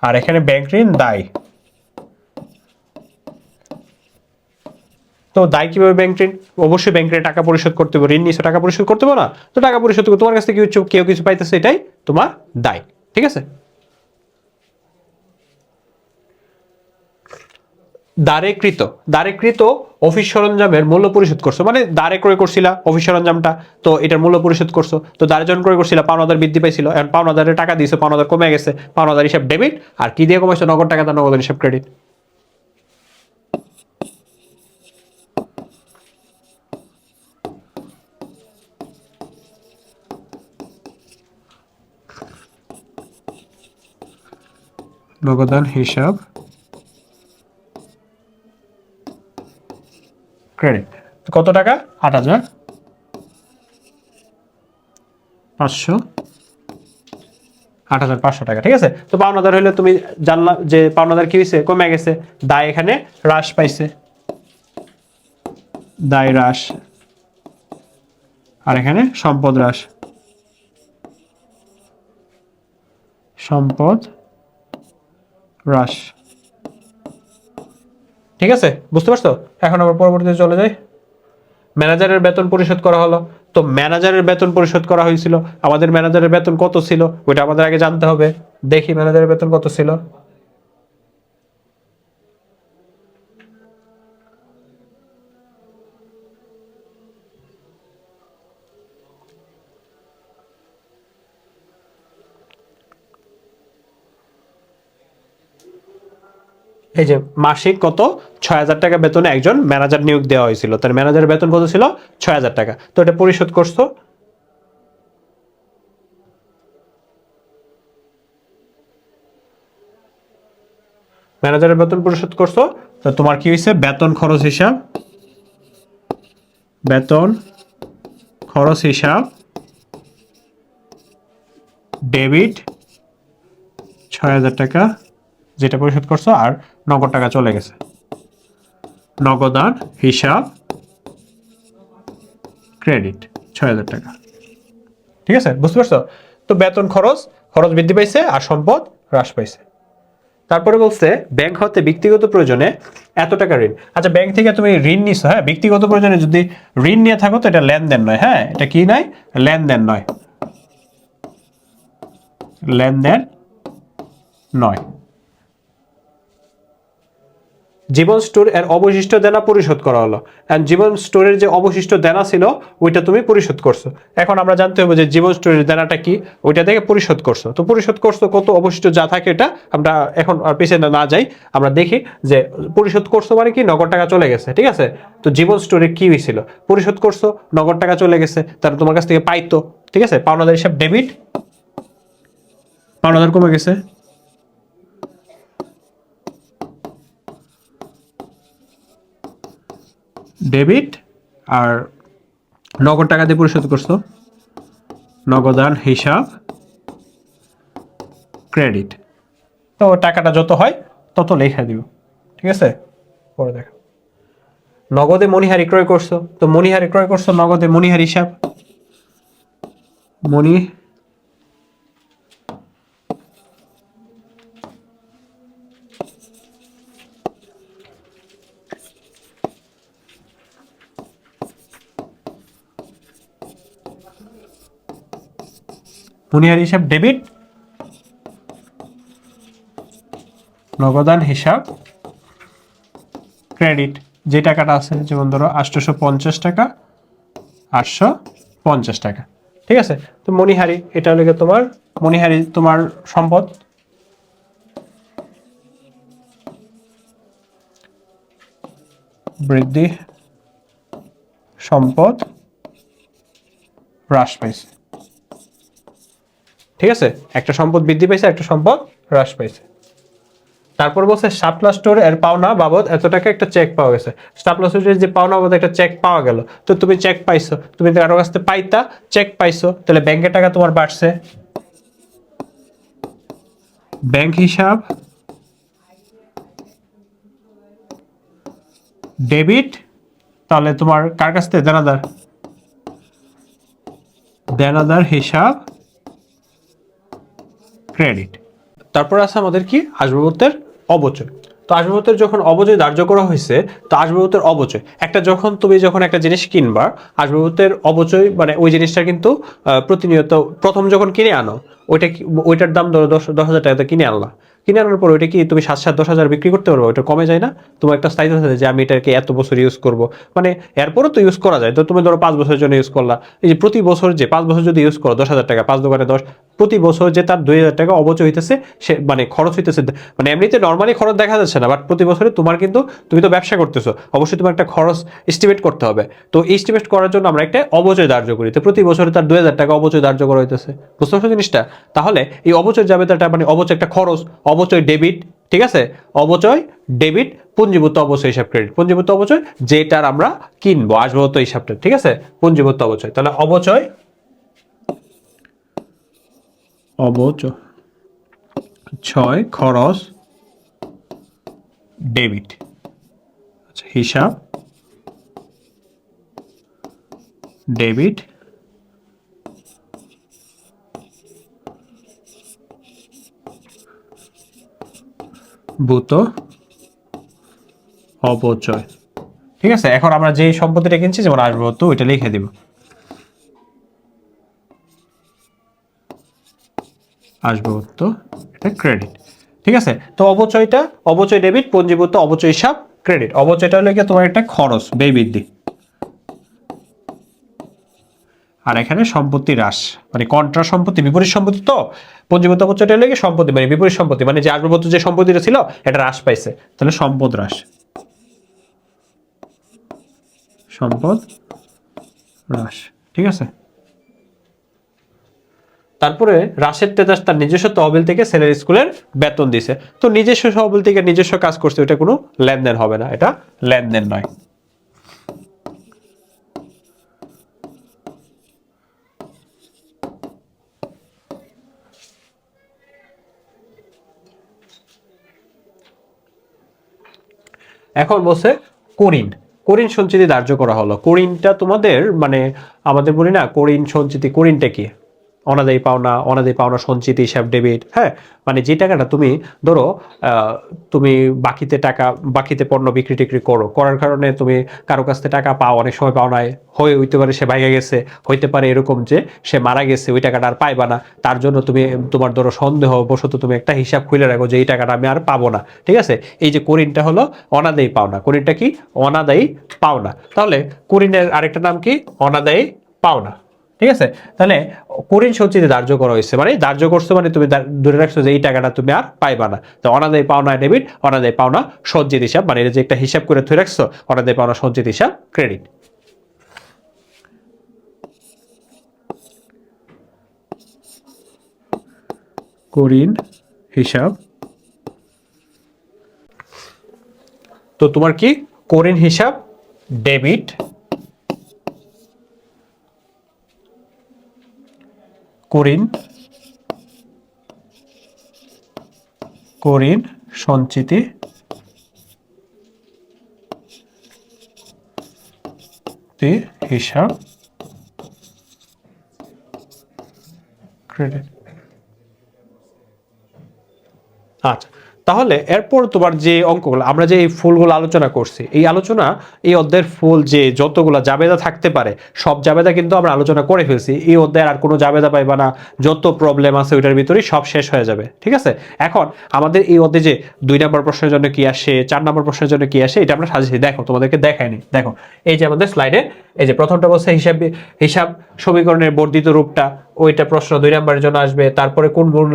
আর এখানে ব্যাংক ঋণ দায়। তো দায় কিভাবে ব্যাংক ঋণ, অবশ্যই ব্যাংকের টাকা পরিশোধ করতে হবে, ঋণ নিছো টাকা পরিশোধ করতে হবে না, তো টাকা পরিশোধ করতে তোমার কাছ থেকে কেউ কিছু পাইতেছে, এটাই তোমার দায়। ঠিক আছে। দারেকৃত, দারেকৃত অফিস সরঞ্জামের মূল্য পরিশোধ করছো, মানে দারে ক্রয় করছিলা অফিস সরঞ্জামটা, তো এটার মূল্য পরিশোধ করছো। তো দারে যখন ক্রয় করছিলা পাওনাদার বৃদ্ধি পাইছিল, এখন পাওনাদারের টাকা দিয়েছো, পাওনাদার কমে গেছে, পাওনাদার হিসাব ডেবিট, আর কি দিয়ে কমাইছো, নগদ টাকা, তার নগদ হিসাব ক্রেডিট। নগদান হিসাব ক্রেডিট। কত টাকা, 8,500, 8,500 টাকা। ঠিক আছে। তো পাওনাদার হইলে তুমি জানলা যে পাওনাদার কি হয়েছে, কমে গেছে, দায় এখানে হ্রাস পাইছে, দায় হ্রাস, আর এখানে সম্পদ হ্রাস, সম্পদ হ্রাস। ঠিক আছে, বুঝতে পারছো? এখন আবার পরবর্তীতে চলে যাই। ম্যানেজারের বেতন পরিশোধ করা হলো। তো ম্যানেজারের বেতন পরিশোধ করা হয়েছিল, আমাদের ম্যানেজারের বেতন কত ছিল ওইটা আমাদের আগে জানতে হবে। দেখি ম্যানেজারের বেতন কত ছিল। এই যে মাসিক কত, 6,000 টাকা বেতনে একজন ম্যানেজার নিয়োগ দেওয়া হয়েছিল, তার ম্যানেজারের বেতন কত ছিল, 6,000 টাকা। তো এটা পরিশোধ করছো, ম্যানেজারের বেতন পরিশোধ করছো। তো তোমার কি হয়েছে, বেতন খরচ হিসাব, বেতন খরচ হিসাব ডেবিট 6,000 টাকা যেটা পরিশোধ করছো, আর নগদ টাকা চলে গেছে, নগদান হিসাব ক্রেডিট 6,000 টাকা। ঠিক আছে, বুঝতে পারছো? তো বেতন খরচ, খরচ বৃদ্ধি পাইছে, আর সম্পদ হ্রাস পাইছে। তারপরে বলছে ব্যাংক হতে ব্যক্তিগত প্রয়োজনে এত টাকা ঋণ। আচ্ছা, ব্যাংক থেকে তুমি ঋণ নিছো, হ্যাঁ, ব্যক্তিগত প্রয়োজনে যদি ঋণ নিয়ে থাকো তো এটা লেনদেন নয়, হ্যাঁ, এটা কি নয়, লেনদেন নয়। লেনদেন নয়। জীবন স্টোর এর অবশিষ্ট দেনা পরিশোধ করা হলো, এন্ড জীবন স্টোরের যে অবশিষ্ট দেনা ছিল ওইটা তুমি পরিশোধ করছো। এখন আমরা জানতে হবে যে জীবন স্টোরের দেনাটা কি, ওইটা থেকে পরিশোধ করছো। তো পরিশোধ করছো কত, অবশিষ্ট যা থাকে এটা আমরা এখন আর পিছনে না যাই, আমরা দেখি যে পরিশোধ করছো মানে কি, নগদ টাকা চলে গেছে, ঠিক আছে। তো জীবন স্টোরে কি হয়েছিল, পরিশোধ করছো, নগদ টাকা চলে গেছে, তাহলে তোমার কাছ থেকে পাইতো, ঠিক আছে। পাওনাদার হিসাব ডেবিট, পাওনাদার কমে গেছে, ডেবিট, আর নগদ টাকা দিয়ে পরিশোধ করছো, নগদান হিসাব ক্রেডিট। তো টাকাটা যত হয় তত লেখা দিব, ঠিক আছে। পরে দেখো, নগদে মণিহারি ক্রয় করছো, তো মণিহারি ক্রয় করছো, নগদে মণিহারি হিসাব, মণি মণিহারি হিসাব ডেবিট, নগদান হিসাব ক্রেডিট। যে টাকাটা আছে, যেমন ধরো 850 টাকা, 850 টাকা, ঠিক আছে। তো মণিহারি, এটা হলো তোমার মণিহারি, তোমার সম্পদ, বৃদ্ধি, সম্পদ হ্রাস পাইছে, ঠিক আছে। একটা সম্পদ বৃদ্ধি পাইছে, একটা সম্পদ হ্রাস পাইছে। তারপর বলছে শাপলা স্টোর এর পাওনা বাবদ এত টাকা একটা চেক পাওয়া গেছে। শাপলা স্টোরের যে পাওনা বাবদ একটা চেক পাওয়া গেল, তো তুমি চেক পাইছো, তুমি কারো কাছ থেকে পাইতা, চেক পাইছো, তাহলে ব্যাংকের টাকা তোমার বাড়ছে, ব্যাংক হিসাব ডেবিট, তাহলে তোমার কার কাছ থেকে, দেনাদার, দেনাদার হিসাব ক্রেডিট। তারপর আছে আমাদের কি, আসবাবপত্রের অবচয়। তো আসবাবপত্রের যখন অবচয় ধার্য করা হয়েছে, তো আসবাবপত্রের অবচয় একটা, যখন তুমি যখন একটা জিনিস কিনবা, আসবাবপত্রের অবচয় মানে ওই জিনিসটা কিন্তু প্রতিনিয়ত, প্রথম যখন কিনে আনো, ওইটার দাম ধরো 10,000 টাকাতে কিনে আনলা, কিনে আনার পর ওইটা কি তুমি 7,000 10,000 বিক্রি করতে পারবো, ওইটা কমে যায় না। তোমার একটা স্থায়িত্ব আছে যে আমি এটাকে এত বছর ইউজ করব, মানে এরপরও তো ইউজ করা যায়। তো তুমি ধরো 5 বছরের জন্য ইউজ করলা, এই যে প্রতি বছর যে 5 বছর যদি ইউজ করো 10,000 টাকা, 5 দোকানে 10, প্রতি বছর যে তার 2,000 টাকা অবচয় হইতেছে, সে মানে খরচ হইতেছে, মানে এমনিতে নর্মালি খরচ দেখা যাচ্ছে না, বাট প্রতি বছরে তোমার কিন্তু, তুমি তো ব্যবসা করতেছো, অবশ্যই তোমার একটা খরচ এস্টিমেট করতে হবে। তো এস্টিমেট করার জন্য আমরা একটা অবচয় ধার্য করি, তো প্রতি বছরে তার 2,000 টাকা অবচয় ধার্য করা হইতেছে, বুঝতে পারছো জিনিসটা। তাহলে এই অবচয় যাবে, তাটা মানে অবচয় একটা খরচ, অবচয় ডেবিট, ঠিক আছে। অবচয় ডেবিট, পুঞ্জীভূত অবচয় হিসাব ক্রেডিট। পুঞ্জীভূত অবচয় যেটার আমরা কিনবো আসবাবপত্র হিসাবটা, ঠিক আছে, পুঞ্জীভূত অবচয়। তাহলে অবচয়, অবচয় খরচ ডেবিট, আচ্ছা, হিসাব ডেবিট, ভূত অপচয়, ঠিক আছে। এখন আমরা যে সম্পত্তিটা কিনছি, যেমন আসবাবপত্র, ওইটা লিখে দিব, আসবাবপত্র, এটা ক্রেডিট, ঠিক আছে। তো অবচয়টা, অবচয় ডেবিট, পঞ্জীভূত অবচয় হিসাব ক্রেডিট। অবচয়টা হলো গিয়ে তোমার একটা খরচ, ব্যয় বৃদ্ধি, আর এখানে সম্পত্তি হ্রাস, মানে কন্ট্রা সম্পত্তি, বিপরীত সম্পত্তি। তো পঞ্জীভূত অবচয়টা হলো গিয়ে সম্পত্তি মানে বিপরীত সম্পত্তি, মানে যে আসবাবপত্র যে সম্পত্তিটা ছিল এটা হ্রাস পাইছে, তাহলে সম্পদ হ্রাস, সম্পদ হ্রাস, ঠিক আছে। তারপরে রাশেদ তেজাস তার নিজস্ব তহবিল থেকে ছেলের স্কুলের বেতন দিছে, তো নিজস্ব তহবিল থেকে নিজস্ব কাজ করছে, এটা কোনো লেনদেন হবে না, এটা লেনদেন নয়। এখন বলছে করিন, করিন সঞ্চিতি ধার্য করা হলো। করিনটা তোমাদের মানে আমাদের বলি না, করিন সঞ্চিতি, করিনটা কি, অনাদায়ী পাওনা, অনাদায়ী পাওনা সঞ্চিত হিসাব ডেবিট। হ্যাঁ, মানে যে টাকাটা তুমি ধরো তুমি বাকিতে পণ্য বিক্রি টিক্রি করার কারণে তুমি কারো কাছ থেকে টাকা পাও, অনেক সময় পাও নাই, হইতে পারে সে ভাইগা গেছে, হইতে পারে এরকম যে সে মারা গেছে, ওই টাকাটা আর পাইবা না, তার জন্য তোমার ধরো সন্দেহ বশত তুমি একটা হিসাব খুলে রাখো যে এই টাকাটা আমি আর পাবো না। ঠিক আছে, এই যে কুরিনটা হলো অনাদায়ী পাওনা। কুরিনটা কি? অনাদায়ী পাওনা। তাহলে কুরিনের আরেকটা নাম কি? অনাদায়ী পাওনা। ঠিক আছে, তাহলে কুরিন সঞ্চিতি ধার্য করা হয়েছে, মানে ধার্য করছো মানে তুমি ধরে রাখছো যে এই টাকাটা তুমি আর পাইবা না। তো অনাদায়ী পাওনা ডেবিট, অনাদায়ী পাওনা সঞ্চিত হিসাব, মানে এটা যে একটা হিসাব করে ধরে রাখছো, অনাদায়ী পাওনা সঞ্চিত হিসাব ক্রেডিট। কুরিন হিসাব। তো তোমার কি? কুরিন হিসাব ডেবিট, কুরিন সঞ্চিতি হিসাব ক্রেডিট। আচ্ছা, তাহলে এরপর তোমার যে অঙ্কগুলো আমরা যে এই ফুলগুলো আলোচনা করছি, এই অধ্যায়ের ফুল যে যতগুলো জাবেদা থাকতে পারে সব জাবেদা কিন্তু আমরা আলোচনা করে ফেলছি। এই অধ্যায়ের আর কোনো জাবেদা পাইবা না, যত প্রবলেম আছে ওইটার ভিতরেই সব শেষ হয়ে যাবে। ঠিক আছে, এখন আমাদের এই অধ্যায়ে যে 2 নম্বর প্রশ্নের জন্য কি আসে, 4 নম্বর প্রশ্নের জন্য কি আসে, এটা আমরা সাজিয়েছি। দেখো, তোমাদেরকে দেখাইনি, দেখো এই যে আমাদের স্লাইডে এই যে প্রথমটা বলছে হিসাব সমীকরণের বর্ধিত রূপটা, ওইটা প্রশ্ন 2 নম্বরের জন্য আসবে। তারপরে কোন কোন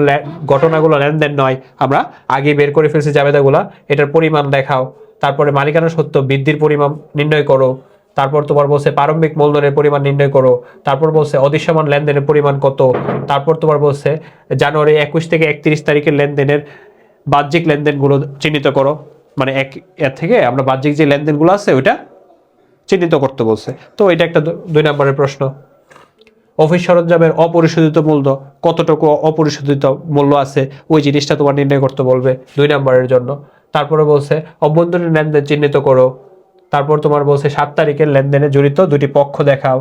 ঘটনাগুলো লেনদেন নয় আমরা আগে বের করে ফেলছি জাবেদাগুলা, এটার পরিমাণ দেখাও। তারপরে মালিকানা সত্ত্ব বৃদ্ধির পরিমাণ নির্ণয় করো। তারপর তোমার বলছে প্রারম্ভিক মূলধনের পরিমাণ নির্ণয় করো। তারপর বলছে অদৃশ্যমান লেনদেনের পরিমাণ কত। তারপর তোমার বলছে জানুয়ারি 21 থেকে 31 তারিখের লেনদেনের বাহ্যিক লেনদেনগুলো চিহ্নিত করো, মানে এর থেকে আমরা বাহ্যিক যে লেনদেনগুলো আছে ওইটা চিহ্নিত করতে বলছে। তো এটা একটা 2 নম্বরের প্রশ্ন। অফিস সরঞ্জামের অপরিশোধিত মূল্য, কতটুকু অপরিশোধিত মূল্য আছে ওই জিনিসটা তোমার নির্ণয় করতে বলবে 2 নম্বরের জন্য। তারপরে বলছে অভ্যন্তরীণ লেনদেন চিহ্নিত করো। তারপর তোমার বলছে 7 তারিখের লেনদেনে জড়িত 2টি পক্ষ দেখাও।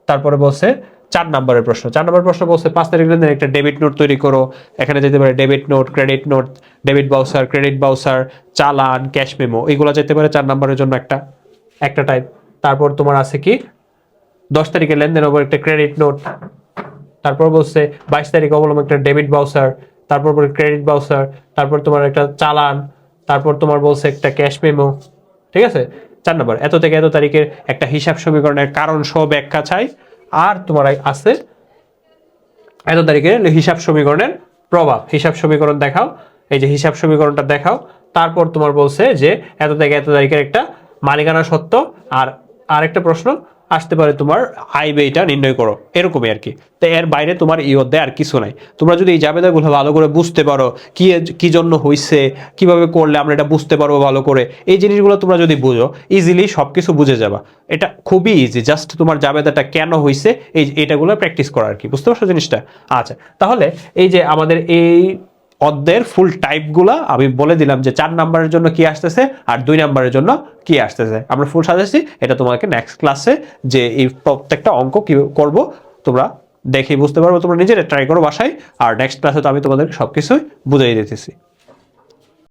তারপরে বলছে 4 নম্বরের প্রশ্ন। 4 নম্বরের প্রশ্ন বলছে 5 তারিখের লেনদেনে একটা ডেবিট নোট তৈরি করো। এখানে যেতে পারে debit note, credit note, debit voucher, credit voucher, চালান, ক্যাশ মেমো, এগুলো যেতে পারে 4 নম্বরের জন্য একটা টাইপ। তারপর তোমার আছে কি 10 তারিখের লেনদেন ওপর একটা ক্রেডিট নোট। তারপর বলছে 22 তারিখ অবলম্বন একটা ডেবিট বাউচার, তারপর ক্রেডিট বাউচার, তারপর তোমার একটা চালান, তারপর তোমার বলছে একটা ক্যাশ মেমো। ঠিক আছে, 4 নম্বর এত থেকে এত তারিখের একটা হিসাব সমীকরণের কারণ সহ ব্যাখ্যা চাই। আর তোমার আছে এত তারিখের হিসাব সমীকরণের প্রভাব, হিসাব সমীকরণ দেখাও। এই যে হিসাব সমীকরণটা দেখাও। তারপর তোমার বলছে যে এত থেকে এত তারিখের একটা মালিকানা সত্ত্ব, আর আরেকটা প্রশ্ন আসতে পারে তোমার আয় ব্যয়টা নির্ণয় করো, এরকমই আর কি। তো এর বাইরে তোমার এই অধ্যায়ে আর কিছু নাই। তোমরা যদি এই জাবেদাগুলো ভালো করে বুঝতে পারো, কি জন্য হইছে, কিভাবে করলে আমরা এটা বুঝতে পারবো ভালো করে, এই জিনিসগুলো তোমরা যদি বুঝো ইজিলি সবকিছু বুঝে যাবা। এটা খুবই ইজি, জাস্ট তোমার জাবেদাটা কেন হইছে এটাগুলো প্র্যাকটিস করা আর কি। বুঝতে পারছো জিনিসটা? আচ্ছা, তাহলে এই যে আমাদের এই অধ্যায়ের ফুল টাইপগুলা আমি বলে দিলাম যে 4 নম্বরের জন্য কি আসতেছে আর 2 নম্বরের জন্য কি আসতেছে, আমরা ফুল সাজাচ্ছি। এটা তোমাকে নেক্সট ক্লাসে যে এই প্রত্যেকটা অঙ্ক কি করব তোমরা দেখেই বুঝতে পারবো, তোমরা নিজেরা ট্রাই করো বাসায়। আর নেক্সট ক্লাসে তো আমি তোমাদের সবকিছুই বুঝিয়ে দিতেছি।